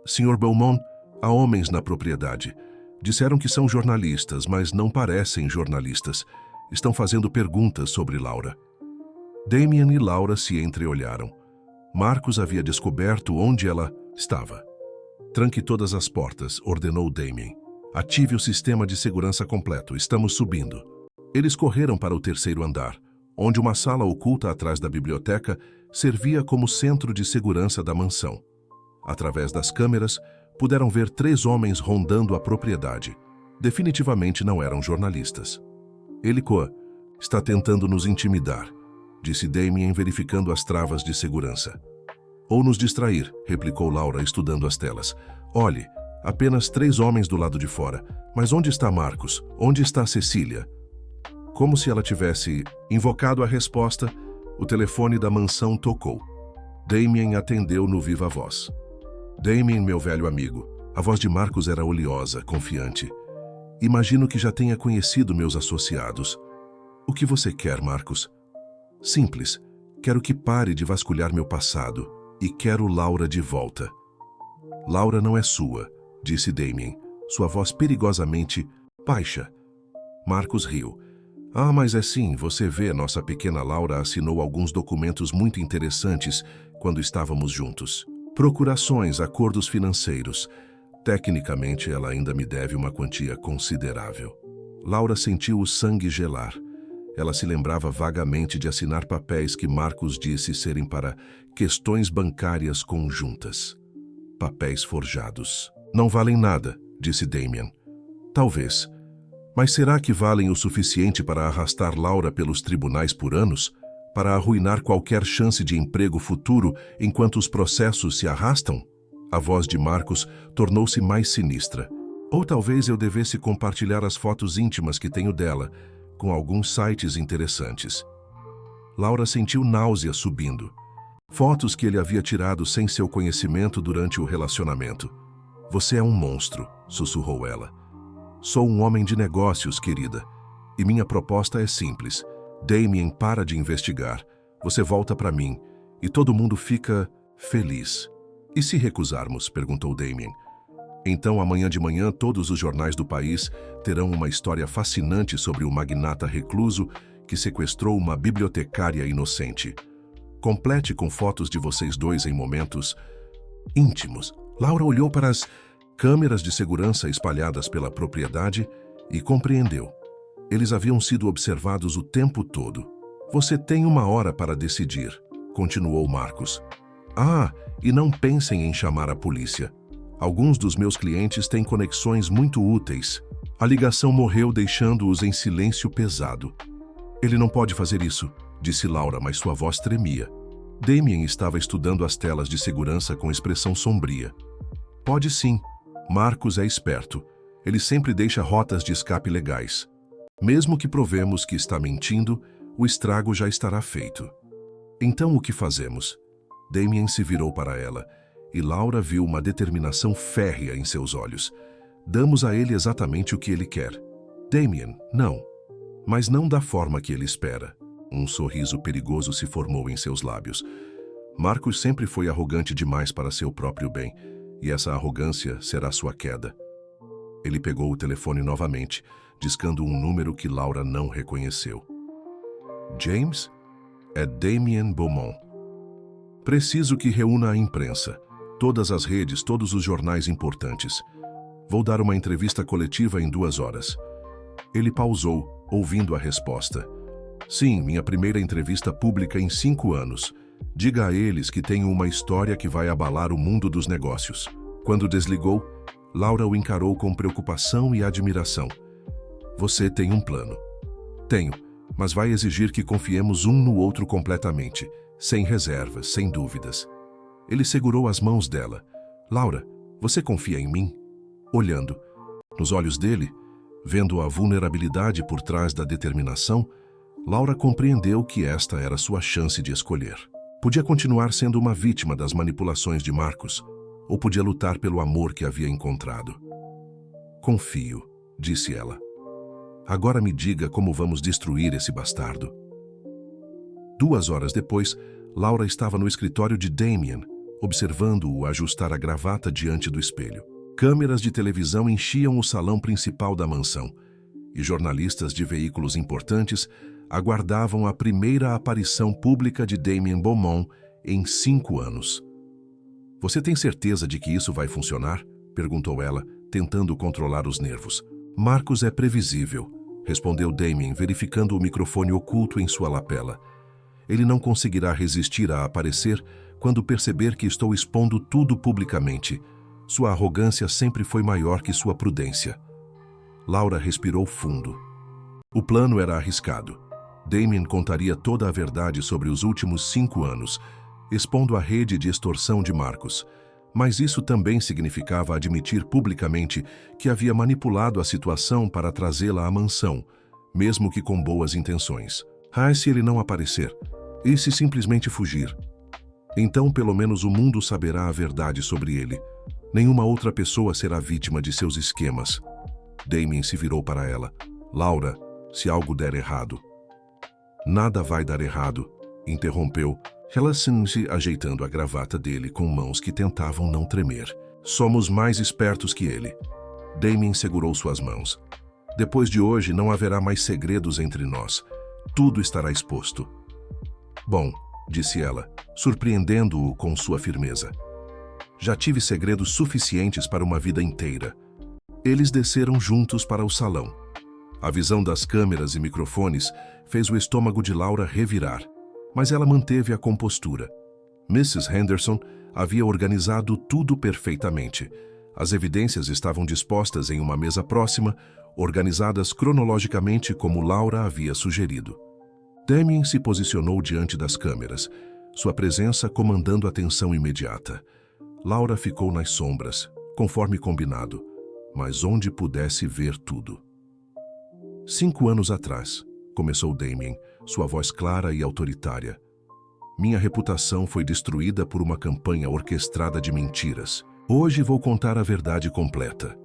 Sr. Beaumont, há homens na propriedade. Disseram que são jornalistas, mas não parecem jornalistas. Estão fazendo perguntas sobre Laura. Damien e Laura se entreolharam. Marcos havia descoberto onde ela estava. Tranque todas as portas, ordenou Damien. Ative o sistema de segurança completo, estamos subindo. Eles correram para o 3º andar, onde uma sala oculta atrás da biblioteca servia como centro de segurança da mansão. Através das câmeras, puderam ver 3 homens rondando a propriedade. Definitivamente não eram jornalistas. Elikoa está tentando nos intimidar, disse Damien, verificando as travas de segurança. Ou nos distrair, replicou Laura, estudando as telas. Olhe, apenas 3 homens do lado de fora. Mas onde está Marcos? Onde está Cecília? Como se ela tivesse invocado a resposta, o telefone da mansão tocou. Damien atendeu no viva voz. Damien, meu velho amigo. A voz de Marcos era oleosa, confiante. Imagino que já tenha conhecido meus associados. O que você quer, Marcos? Simples. Quero que pare de vasculhar meu passado e quero Laura de volta. Laura não é sua, disse Damien, sua voz perigosamente baixa. Marcos riu. Ah, mas é sim, você vê, nossa pequena Laura assinou alguns documentos muito interessantes quando estávamos juntos. Procurações, acordos financeiros. Tecnicamente, ela ainda me deve uma quantia considerável. Laura sentiu o sangue gelar. Ela se lembrava vagamente de assinar papéis que Marcos disse serem para questões bancárias conjuntas. Papéis forjados. Não valem nada, disse Damien. Talvez. Mas será que valem o suficiente para arrastar Laura pelos tribunais por anos? Para arruinar qualquer chance de emprego futuro enquanto os processos se arrastam? A voz de Marcos tornou-se mais sinistra. Ou talvez eu devesse compartilhar as fotos íntimas que tenho dela com alguns sites interessantes. Laura sentiu náusea subindo. Fotos que ele havia tirado sem seu conhecimento durante o relacionamento. Você é um monstro, sussurrou ela. Sou um homem de negócios, querida. E minha proposta é simples. Damien para de investigar. Você volta para mim. E todo mundo fica feliz. E se recusarmos? Perguntou Damien. Então, amanhã de manhã, todos os jornais do país terão uma história fascinante sobre o magnata recluso que sequestrou uma bibliotecária inocente. Complete com fotos de vocês dois em momentos íntimos. Laura olhou para as câmeras de segurança espalhadas pela propriedade e compreendeu. Eles haviam sido observados o tempo todo. Você tem 1 hora para decidir, continuou Marcos. Ah, e não pensem em chamar a polícia. Alguns dos meus clientes têm conexões muito úteis. A ligação morreu deixando-os em silêncio pesado. Ele não pode fazer isso, disse Laura, mas sua voz tremia. Damien estava estudando as telas de segurança com expressão sombria. Pode sim. Marcos é esperto. Ele sempre deixa rotas de escape legais. Mesmo que provemos que está mentindo, o estrago já estará feito. Então o que fazemos? Damien se virou para ela, e Laura viu uma determinação férrea em seus olhos. Damos a ele exatamente o que ele quer. Damien, não. Mas não da forma que ele espera. Um sorriso perigoso se formou em seus lábios. Marcos sempre foi arrogante demais para seu próprio bem, e essa arrogância será sua queda. Ele pegou o telefone novamente, discando um número que Laura não reconheceu. James? É Damien Beaumont. Preciso que reúna a imprensa, todas as redes, todos os jornais importantes. Vou dar uma entrevista coletiva em 2 horas. Ele pausou, ouvindo a resposta. Sim, minha primeira entrevista pública em 5 anos. Diga a eles que tenho uma história que vai abalar o mundo dos negócios. Quando desligou, Laura o encarou com preocupação e admiração. Você tem um plano. Tenho, mas vai exigir que confiemos um no outro completamente, sem reservas, sem dúvidas. Ele segurou as mãos dela. Laura, você confia em mim? Olhando nos olhos dele, vendo a vulnerabilidade por trás da determinação, Laura compreendeu que esta era sua chance de escolher. Podia continuar sendo uma vítima das manipulações de Marcos, ou podia lutar pelo amor que havia encontrado. Confio, disse ela. Agora me diga como vamos destruir esse bastardo. 2 horas depois, Laura estava no escritório de Damien, observando-o ajustar a gravata diante do espelho. Câmeras de televisão enchiam o salão principal da mansão, e jornalistas de veículos importantes aguardavam a primeira aparição pública de Damien Beaumont em 5 anos. Você tem certeza de que isso vai funcionar? Perguntou ela, tentando controlar os nervos. Marcos é previsível, respondeu Damien, verificando o microfone oculto em sua lapela. Ele não conseguirá resistir a aparecer quando perceber que estou expondo tudo publicamente. Sua arrogância sempre foi maior que sua prudência. Laura respirou fundo. O plano era arriscado. Damien contaria toda a verdade sobre os últimos 5 anos, expondo a rede de extorsão de Marcos. Mas isso também significava admitir publicamente que havia manipulado a situação para trazê-la à mansão, mesmo que com boas intenções. Ah, se ele não aparecer? E se simplesmente fugir? Então, pelo menos o mundo saberá a verdade sobre ele. Nenhuma outra pessoa será vítima de seus esquemas. Damien se virou para ela. Laura, se algo der errado. Nada vai dar errado, interrompeu, se ajeitando a gravata dele com mãos que tentavam não tremer. Somos mais espertos que ele. Damien segurou suas mãos. Depois de hoje não haverá mais segredos entre nós. Tudo estará exposto. Bom, disse ela, surpreendendo-o com sua firmeza. Já tive segredos suficientes para uma vida inteira. Eles desceram juntos para o salão. A visão das câmeras e microfones fez o estômago de Laura revirar, mas ela manteve a compostura. Mrs. Henderson havia organizado tudo perfeitamente. As evidências estavam dispostas em uma mesa próxima, organizadas cronologicamente como Laura havia sugerido. Damien se posicionou diante das câmeras, sua presença comandando a atenção imediata. Laura ficou nas sombras, conforme combinado, mas onde pudesse ver tudo. 5 anos atrás, começou Damien, sua voz clara e autoritária. Minha reputação foi destruída por uma campanha orquestrada de mentiras. Hoje vou contar a verdade completa.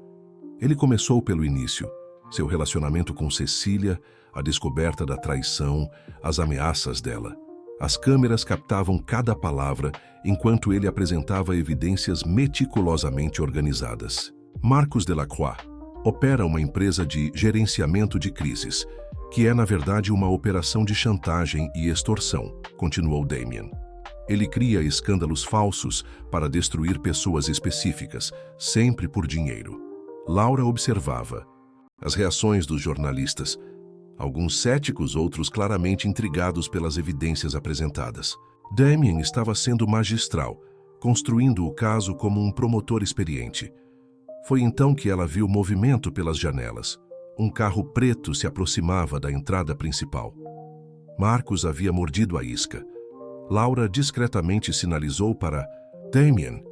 Ele começou pelo início. Seu relacionamento com Cecília, a descoberta da traição, as ameaças dela. As câmeras captavam cada palavra enquanto ele apresentava evidências meticulosamente organizadas. Marcus Delacroix opera uma empresa de gerenciamento de crises, que é, na verdade, uma operação de chantagem e extorsão, continuou Damien. Ele cria escândalos falsos para destruir pessoas específicas, sempre por dinheiro. Laura observava as reações dos jornalistas, alguns céticos, outros claramente intrigados pelas evidências apresentadas. Damien estava sendo magistral, construindo o caso como um promotor experiente. Foi então que ela viu movimento pelas janelas. Um carro preto se aproximava da entrada principal. Marcus havia mordido a isca. Laura discretamente sinalizou para Damien,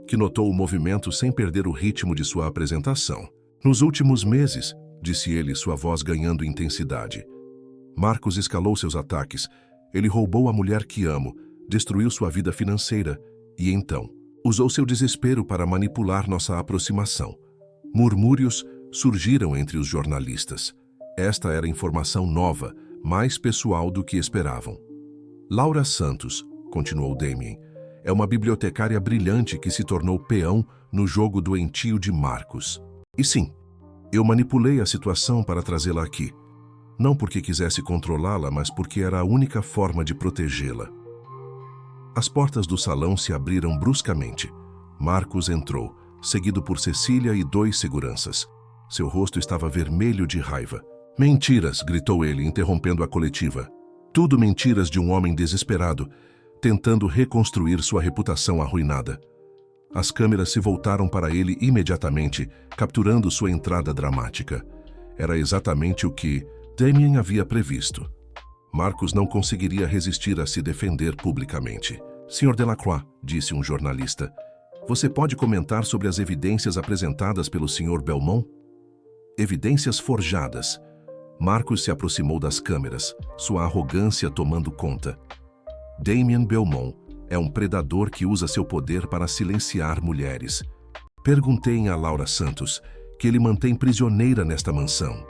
que notou o movimento sem perder o ritmo de sua apresentação. Nos últimos meses, disse ele, sua voz ganhando intensidade. Marcus escalou seus ataques. Ele roubou a mulher que amo, destruiu sua vida financeira e, então, usou seu desespero para manipular nossa aproximação. Murmúrios surgiram entre os jornalistas. Esta era informação nova, mais pessoal do que esperavam. Laura Santos, continuou Damien, é uma bibliotecária brilhante que se tornou peão no jogo doentio de Marcus. E sim, eu manipulei a situação para trazê-la aqui. Não porque quisesse controlá-la, mas porque era a única forma de protegê-la. As portas do salão se abriram bruscamente. Marcus entrou, seguido por Cecília e 2 seguranças. Seu rosto estava vermelho de raiva. Mentiras, gritou ele, interrompendo a coletiva. Tudo mentiras de um homem desesperado, tentando reconstruir sua reputação arruinada. As câmeras se voltaram para ele imediatamente, capturando sua entrada dramática. Era exatamente o que Damien havia previsto. Marcus não conseguiria resistir a se defender publicamente. Sr. Delacroix, disse um jornalista, você pode comentar sobre as evidências apresentadas pelo Sr. Belmont? Evidências forjadas. Marcus se aproximou das câmeras, sua arrogância tomando conta. Damien Belmont é um predador que usa seu poder para silenciar mulheres. Perguntei a Laura Santos, que ele mantém prisioneira nesta mansão.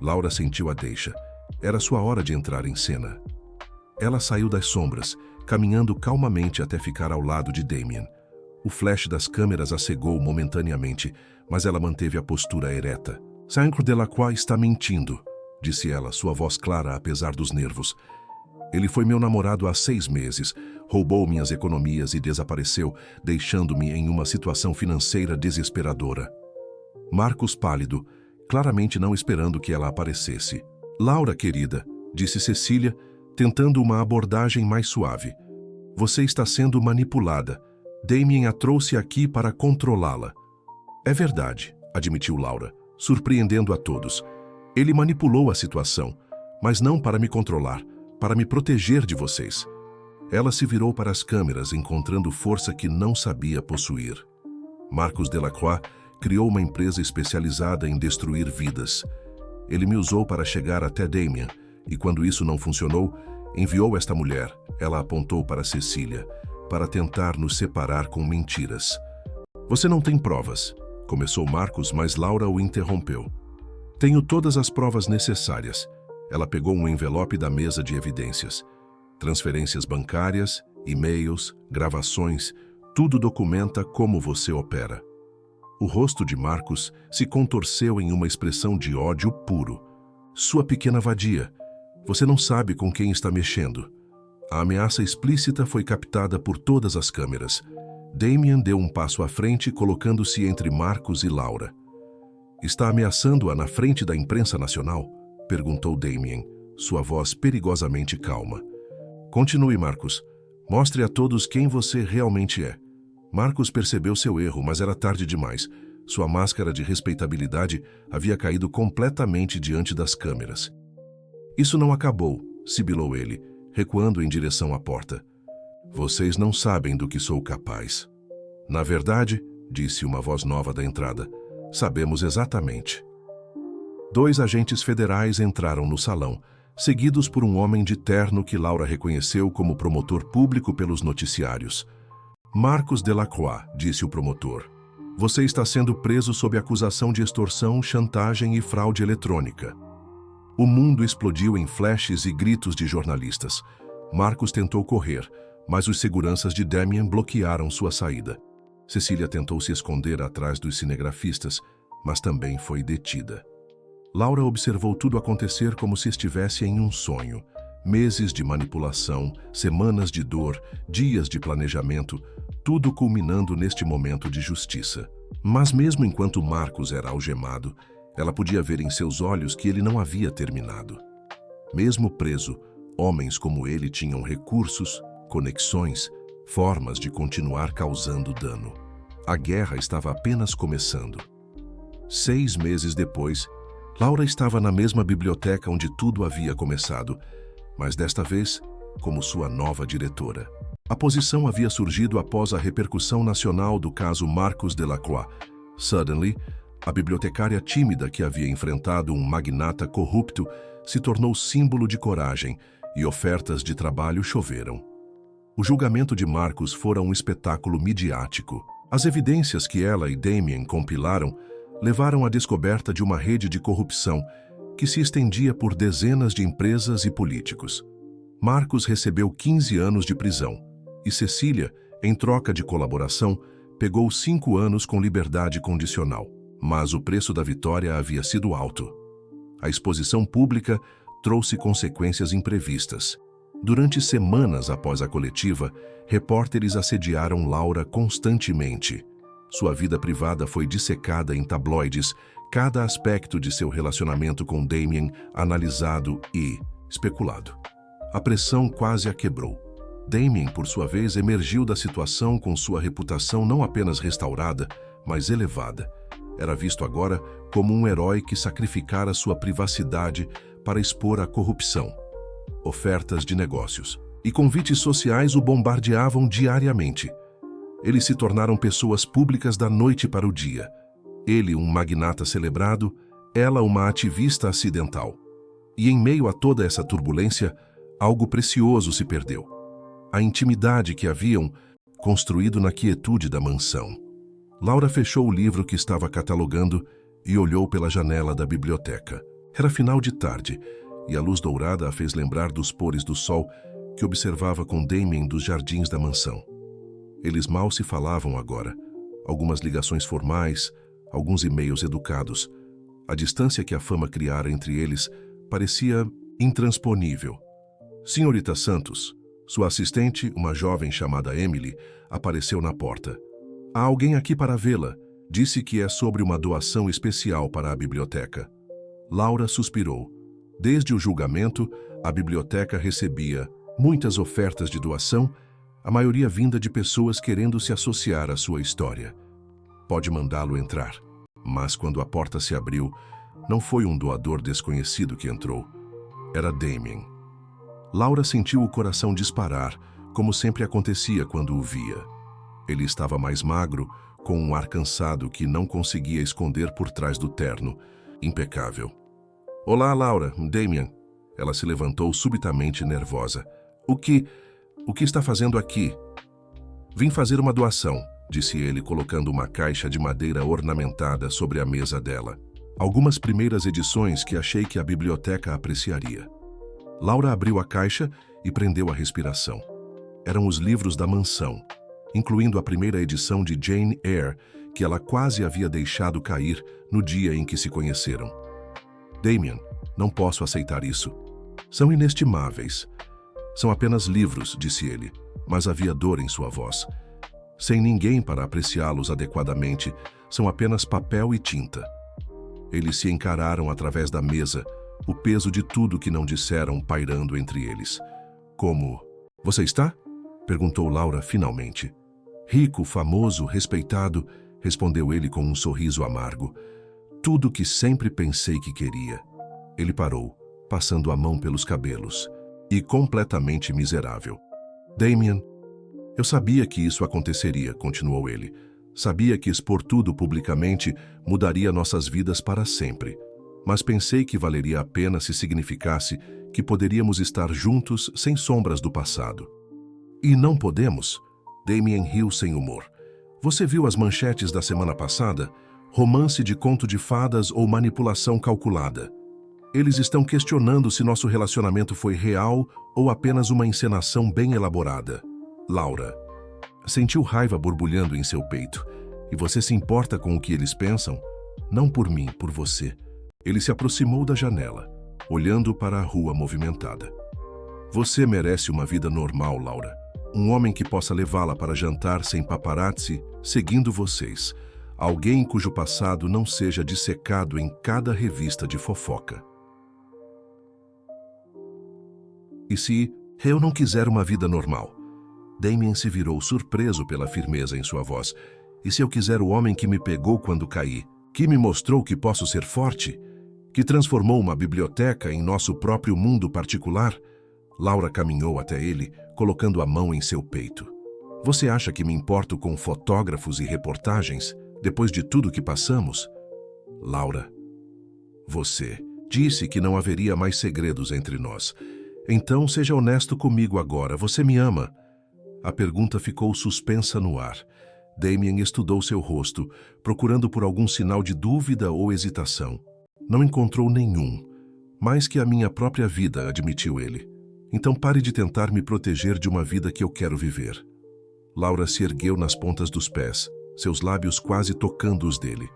Laura sentiu a deixa. Era sua hora de entrar em cena. Ela saiu das sombras, caminhando calmamente até ficar ao lado de Damien. O flash das câmeras a cegou momentaneamente, mas ela manteve a postura ereta. Sr. Delacroix está mentindo, disse ela, sua voz clara apesar dos nervos. Ele foi meu namorado há 6 meses, roubou minhas economias e desapareceu, deixando-me em uma situação financeira desesperadora. Marcus pálido, claramente não esperando que ela aparecesse. Laura, querida, disse Cecília, tentando uma abordagem mais suave. Você está sendo manipulada. Damien a trouxe aqui para controlá-la. É verdade, admitiu Laura, surpreendendo a todos. Ele manipulou a situação, mas não para me controlar, para me proteger de vocês. Ela se virou para as câmeras, encontrando força que não sabia possuir. Marcus Delacroix criou uma empresa especializada em destruir vidas. Ele me usou para chegar até Damien, e quando isso não funcionou, enviou esta mulher, ela apontou para Cecília, para tentar nos separar com mentiras. Você não tem provas, começou Marcus, mas Laura o interrompeu. Tenho todas as provas necessárias. Ela pegou um envelope da mesa de evidências. Transferências bancárias, e-mails, gravações, tudo documenta como você opera. O rosto de Marcus se contorceu em uma expressão de ódio puro. Sua pequena vadia, você não sabe com quem está mexendo. A ameaça explícita foi captada por todas as câmeras. Damien deu um passo à frente, colocando-se entre Marcus e Laura. Está ameaçando-a na frente da imprensa nacional? Perguntou Damien, sua voz perigosamente calma. Continue, Marcus. Mostre a todos quem você realmente é. Marcus percebeu seu erro, mas era tarde demais. Sua máscara de respeitabilidade havia caído completamente diante das câmeras. Isso não acabou, sibilou ele, recuando em direção à porta. Vocês não sabem do que sou capaz. Na verdade, disse uma voz nova da entrada, sabemos exatamente. 2 agentes federais entraram no salão, seguidos por um homem de terno que Laura reconheceu como promotor público pelos noticiários. Marcos Delacroix, disse o promotor. Você está sendo preso sob acusação de extorsão, chantagem e fraude eletrônica. O mundo explodiu em flashes e gritos de jornalistas. Marcos tentou correr, mas os seguranças de Damien bloquearam sua saída. Cecília tentou se esconder atrás dos cinegrafistas, mas também foi detida. Laura observou tudo acontecer como se estivesse em um sonho. Meses de manipulação, semanas de dor, dias de planejamento, tudo culminando neste momento de justiça. Mas mesmo enquanto Marcos era algemado, ela podia ver em seus olhos que ele não havia terminado. Mesmo preso, homens como ele tinham recursos, conexões, formas de continuar causando dano. A guerra estava apenas começando. 6 meses depois, Laura estava na mesma biblioteca onde tudo havia começado, mas desta vez como sua nova diretora. A posição havia surgido após a repercussão nacional do caso Marcos Delacroix. Suddenly, a bibliotecária tímida que havia enfrentado um magnata corrupto se tornou símbolo de coragem e ofertas de trabalho choveram. O julgamento de Marcos fora um espetáculo midiático. As evidências que ela e Damien compilaram levaram à descoberta de uma rede de corrupção que se estendia por dezenas de empresas e políticos. Marcos recebeu 15 anos de prisão e Cecília, em troca de colaboração, pegou 5 anos com liberdade condicional. Mas o preço da vitória havia sido alto. A exposição pública trouxe consequências imprevistas. Durante semanas após a coletiva, repórteres assediaram Laura constantemente. Sua vida privada foi dissecada em tabloides, cada aspecto de seu relacionamento com Damien analisado e especulado. A pressão quase a quebrou. Damien, por sua vez, emergiu da situação com sua reputação não apenas restaurada, mas elevada. Era visto agora como um herói que sacrificara sua privacidade para expor a corrupção. Ofertas de negócios e convites sociais o bombardeavam diariamente. Eles se tornaram pessoas públicas da noite para o dia. Ele, um magnata celebrado, ela, uma ativista acidental. E em meio a toda essa turbulência, algo precioso se perdeu. A intimidade que haviam construído na quietude da mansão. Laura fechou o livro que estava catalogando e olhou pela janela da biblioteca. Era final de tarde, e a luz dourada a fez lembrar dos pôres do sol que observava com Damien dos jardins da mansão. Eles mal se falavam agora. Algumas ligações formais, alguns e-mails educados. A distância que a fama criara entre eles parecia intransponível. Senhorita Santos, sua assistente, uma jovem chamada Emily, apareceu na porta. Há alguém aqui para vê-la. Disse que é sobre uma doação especial para a biblioteca. Laura suspirou. Desde o julgamento, a biblioteca recebia muitas ofertas de doação, a maioria vinda de pessoas querendo se associar à sua história. Pode mandá-lo entrar. Mas quando a porta se abriu, não foi um doador desconhecido que entrou. Era Damien. Laura sentiu o coração disparar, como sempre acontecia quando o via. Ele estava mais magro, com um ar cansado que não conseguia esconder por trás do terno. Impecável. Olá, Laura, Damien. Ela se levantou subitamente nervosa. O que está fazendo aqui? Vim fazer uma doação, disse ele, colocando uma caixa de madeira ornamentada sobre a mesa dela. Algumas primeiras edições que achei que a biblioteca apreciaria. Laura abriu a caixa e prendeu a respiração. Eram os livros da mansão, incluindo a primeira edição de Jane Eyre, que ela quase havia deixado cair no dia em que se conheceram. Damien, não posso aceitar isso. São inestimáveis. São apenas livros, disse ele, mas havia dor em sua voz. Sem ninguém para apreciá-los adequadamente, são apenas papel e tinta. Eles se encararam através da mesa, o peso de tudo que não disseram pairando entre eles. Como? Você está? Perguntou Laura finalmente. Rico, famoso, respeitado, respondeu ele com um sorriso amargo. Tudo que sempre pensei que queria. Ele parou, passando a mão pelos cabelos. E completamente miserável. Damien, eu sabia que isso aconteceria, continuou ele. Sabia que expor tudo publicamente mudaria nossas vidas para sempre. mas pensei que valeria a pena se significasse que poderíamos estar juntos sem sombras do passado. E não podemos? Damien riu sem humor. Você viu as manchetes da semana passada? Romance de conto de fadas ou manipulação calculada. Eles estão questionando se nosso relacionamento foi real ou apenas uma encenação bem elaborada. Laura. Sentiu raiva borbulhando em seu peito. E você se importa com o que eles pensam? Não por mim, por você. Ele se aproximou da janela, olhando para a rua movimentada. Você merece uma vida normal, Laura. Um homem que possa levá-la para jantar sem paparazzi, seguindo vocês. Alguém cujo passado não seja dissecado em cada revista de fofoca. E se eu não quiser uma vida normal? Damien se virou surpreso pela firmeza em sua voz. E se eu quiser o homem que me pegou quando caí, que me mostrou que posso ser forte, que transformou uma biblioteca em nosso próprio mundo particular? Laura caminhou até ele, colocando a mão em seu peito. Você acha que me importo com fotógrafos e reportagens, depois de tudo que passamos? Laura, você disse que não haveria mais segredos entre nós. Então seja honesto comigo agora, você me ama? A pergunta ficou suspensa no ar. Damien estudou seu rosto, procurando por algum sinal de dúvida ou hesitação. Não encontrou nenhum. Mais que a minha própria vida, admitiu ele. Então pare de tentar me proteger de uma vida que eu quero viver. Laura se ergueu nas pontas dos pés, seus lábios quase tocando os dele.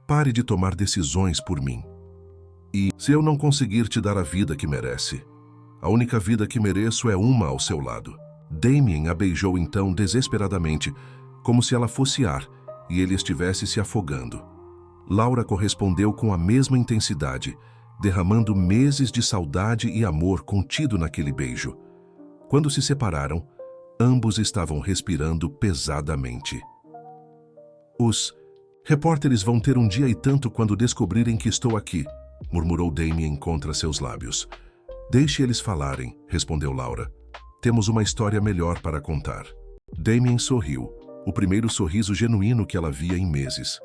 Pare de tomar decisões por mim. E se eu não conseguir te dar a vida que merece? A única vida que mereço é uma ao seu lado. Damien a beijou então desesperadamente, como se ela fosse ar e ele estivesse se afogando. Laura correspondeu com a mesma intensidade, derramando meses de saudade e amor contido naquele beijo. Quando se separaram, ambos estavam respirando pesadamente. Os repórteres vão ter um dia e tanto quando descobrirem que estou aqui, murmurou Damien contra seus lábios. Deixe eles falarem, respondeu Laura. Temos uma história melhor para contar. Damien sorriu, o primeiro sorriso genuíno que ela via em meses.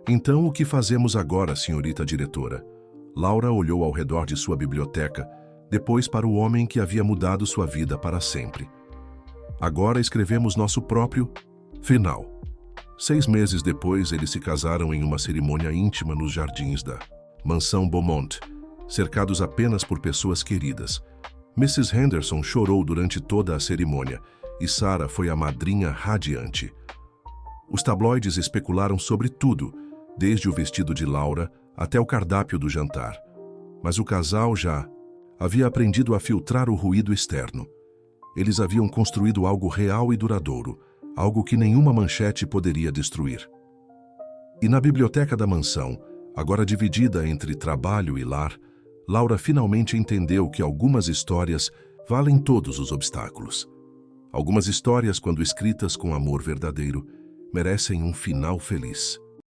Então, o que fazemos agora, senhorita diretora? Laura olhou ao redor de sua biblioteca, depois para o homem que havia mudado sua vida para sempre. Agora escrevemos nosso próprio final. 6 meses depois, eles se casaram em uma cerimônia íntima nos jardins da Mansão Beaumont, cercados apenas por pessoas queridas. Mrs. Henderson chorou durante toda a cerimônia e Sarah foi a madrinha radiante. Os tabloides especularam sobre tudo, desde o vestido de Laura até o cardápio do jantar. Mas o casal já havia aprendido a filtrar o ruído externo. Eles haviam construído algo real e duradouro, algo que nenhuma manchete poderia destruir. E na biblioteca da mansão, agora dividida entre trabalho e lar, Laura finalmente entendeu que algumas histórias valem todos os obstáculos. Algumas histórias, quando escritas com amor verdadeiro, merecem um final feliz.